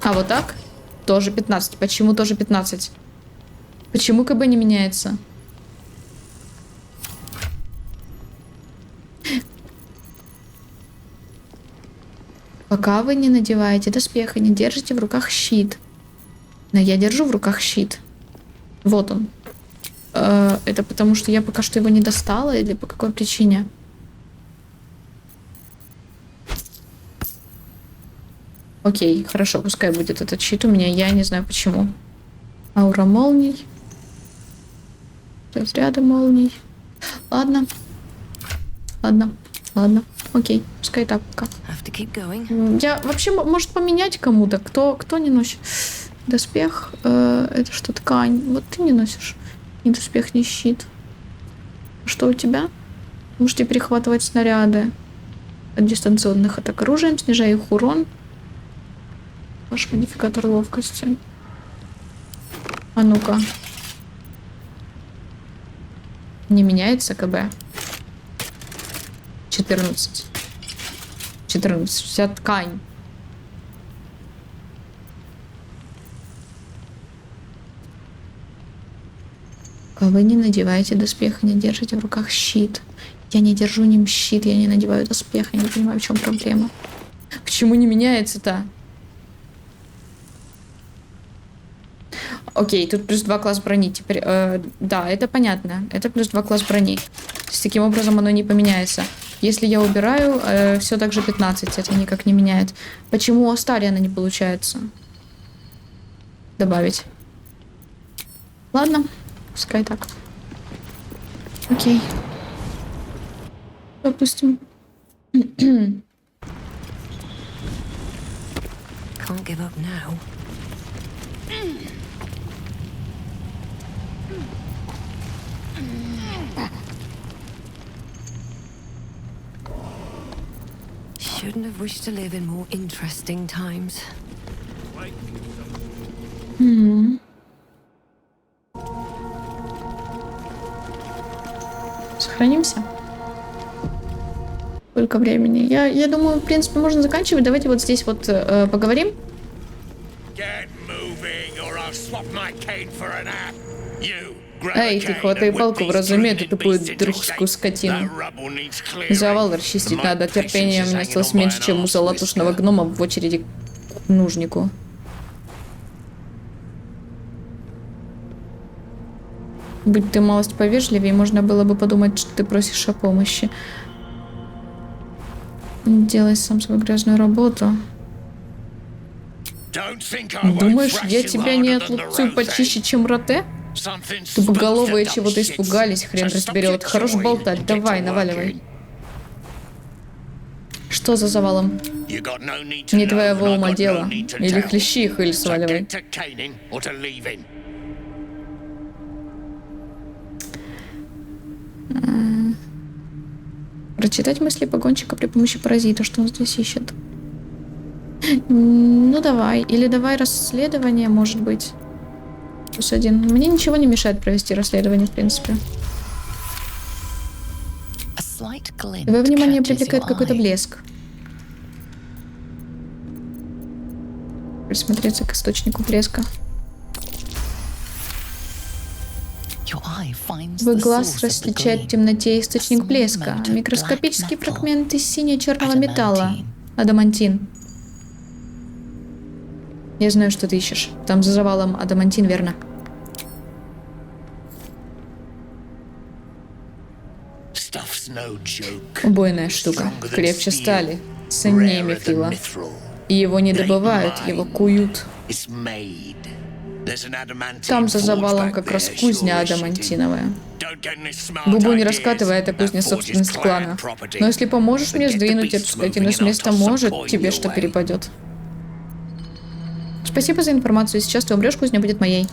А вот так? Тоже 15. Почему тоже 15? Почему КБ не меняется? Пока вы не надеваете доспех и не держите в руках щит. Но я держу в руках щит. Вот он. Это потому, что я пока что его не достала или по какой причине? Окей, хорошо, пускай будет этот щит у меня. Я не знаю почему. Аура молний. Разряды молний. Ладно. Ладно. Окей, пускай так пока. Я вообще, может, поменять кому-то? Кто не носит доспех? Это что, ткань? Вот ты не носишь ни доспех, ни щит. Что у тебя? Можете перехватывать снаряды от дистанционных атак оружием, снижая их урон. Ваш модификатор ловкости. А ну-ка. Не меняется КБ. 14. Вся ткань. Вы не надеваете доспех и не держите в руках щит. Я не держу ним щит, я не надеваю доспех. Я не понимаю, в чем проблема. Почему не меняется-то? Окей, тут плюс 2 класс брони. Теперь, да, это понятно. Это плюс 2 класс брони. То есть, таким образом оно не поменяется. Если я убираю, все так же 15. Это никак не меняет. Почему у Астариана не получается добавить? Ладно, пускай так. Окей. Допустим. Can't give up now. Shouldn't have wished to live in more interesting times. Сохранимся. Сколько времени? Я думаю, в принципе, можно заканчивать. Давайте вот здесь вот поговорим. Эй, ты хватай палку, вразуми эту тупую дружскую скотину. Завал расчистить надо, терпения у меня осталось меньше, чем у золотушного гнома в очереди к нужнику. Будь ты малость повежливее, можно было бы подумать, что ты просишь о помощи. Делай сам свою грязную работу. Думаешь, я тебя не отлупцую почище, чем Роте? Тупоголовые чего-то испугались, хрен разберет. Хорош болтать, давай, наваливай. Что за завалом? Не твоего ума дело. Или хлещи их, или сваливай. Прочитать мысли погонщика при помощи паразита. Что он здесь ищет? Ну давай. Или давай расследование, может быть. +1. Мне ничего не мешает провести расследование, в принципе. Твое внимание привлекает какой-то блеск. Присмотреться к источнику блеска. Твой глаз различает в темноте источник блеска. Микроскопические фрагменты сине-черного металла. Адамантин. Я знаю, что ты ищешь. Там за завалом адамантин, верно? Убойная штука. Крепче стали. Ценнее мифрила. И его не добывают, его куют. Там за завалом как раз кузня адамантиновая. Губу не раскатывай, это кузня собственность клана. Но если поможешь мне сдвинуть эту скотину с места, может, тебе что перепадет. Спасибо за информацию. Сейчас ты умрешь, кузня будет моей.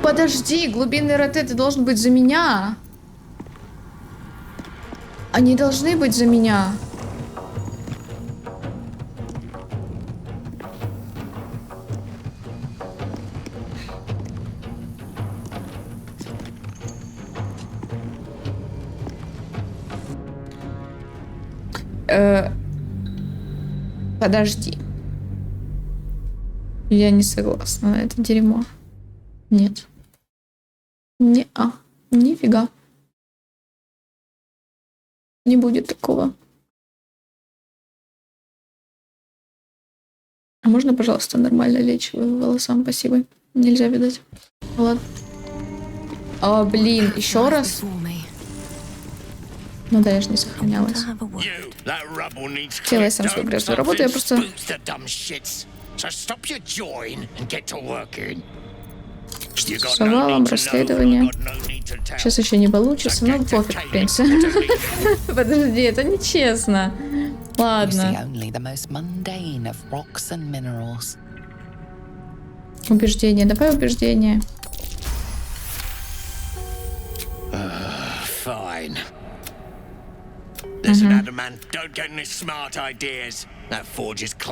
Подожди, глубинный Роте, ты должен быть за меня. Они должны быть за меня. Подожди. Я не согласна на это дерьмо. Нет. Не-а. Нифига. Не будет такого. А можно, пожалуйста, нормально лечь волосам? Спасибо. Нельзя, видать. Ладно. А, блин, еще раз. Ну да, я же не сохранялась. Делай сам свою грязную работу, я просто... С завалом, расследование. Сейчас еще не получится, но пофиг, в принципе. Подожди, это нечестно. Ладно. Убеждение, давай убеждение.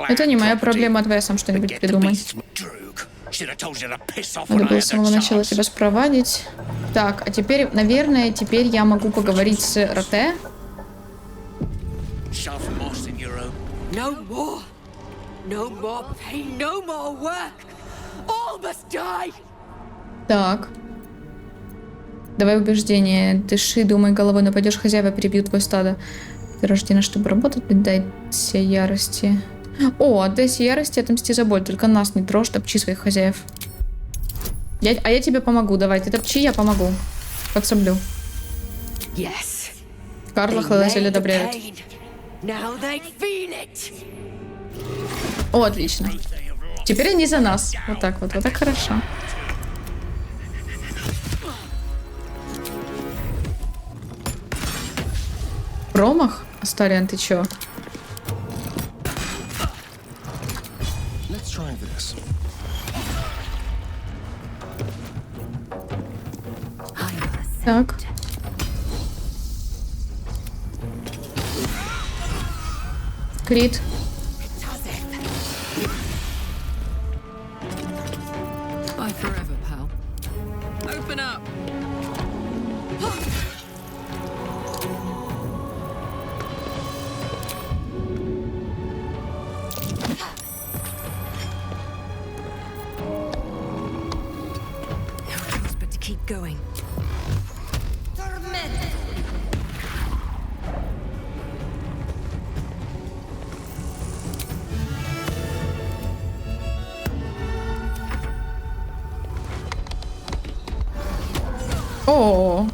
Это не моя проблема, давай сам что-нибудь придумай. Надо было с самого начала тебя спровадить. Так, а теперь, наверное, теперь я могу поговорить с Роте. Так. Давай убеждение. Дыши, думай головой, нападешь, хозяева перебьют твое стадо. Ты рождена, чтобы работать, отдайся ярости. О, отдайся ярости, отомсти за боль. Только нас не трожь, топчи своих хозяев. А я тебе помогу, давай. Ты топчи, я помогу. Подсоблю. Карла Хелазель одобряет. О, отлично. Теперь они за нас. Вот так вот, вот так хорошо. Промах? Астариан, ты чё? Так. Крит. О,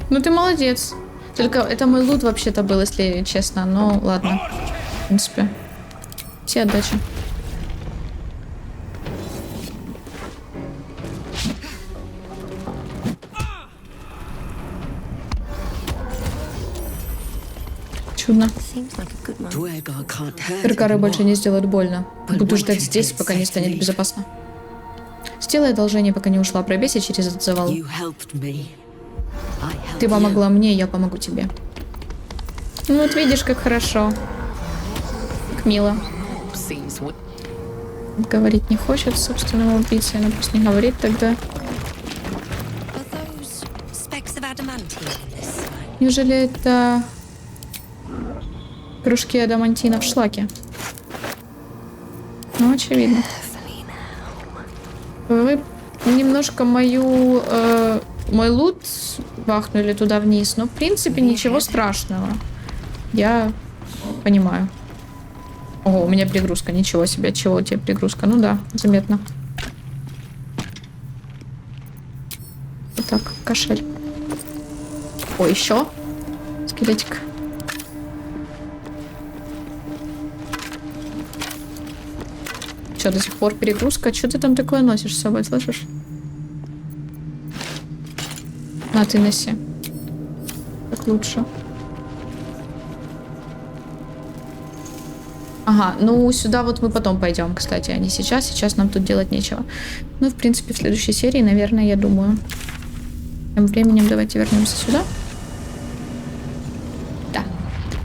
ну ты молодец. Только это мой лут вообще-то был, если честно. Ну, ладно. В принципе. Все отдачи. Чудно. Эргары больше не сделают больно. Буду ждать здесь, пока не станет безопасно. Сделай одолжение, пока не ушла. Пробейся через этот завал. Ты помогла мне, я помогу тебе. Ну вот видишь, как хорошо. Как мило. Говорить не хочет с собственным убийцей, она пусть не говорит тогда. Неужели это кружки адамантина в шлаке? Ну, очевидно. Вы немножко мой лут бахнули туда вниз, но в принципе ничего страшного. Я понимаю. Ого, у меня перегрузка, ничего себе. Чего у тебя перегрузка? Ну да, заметно. Вот так, кошель. О, еще скелетик. Че, до сих пор перегрузка? Что ты там такое носишь с собой, слышишь? На, ты носи. Так лучше. Ага, ну сюда вот мы потом пойдем, кстати, а не сейчас. Сейчас нам тут делать нечего. Ну, в принципе, в следующей серии, наверное, я думаю. Тем временем давайте вернемся сюда. Да.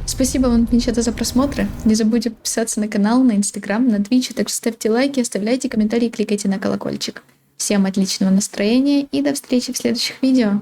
Спасибо вам, Пинчата, за просмотры. Не забудьте подписаться на канал, на Инстаграм, на Твич. Также ставьте лайки, оставляйте комментарии, кликайте на колокольчик. Всем отличного настроения и до встречи в следующих видео.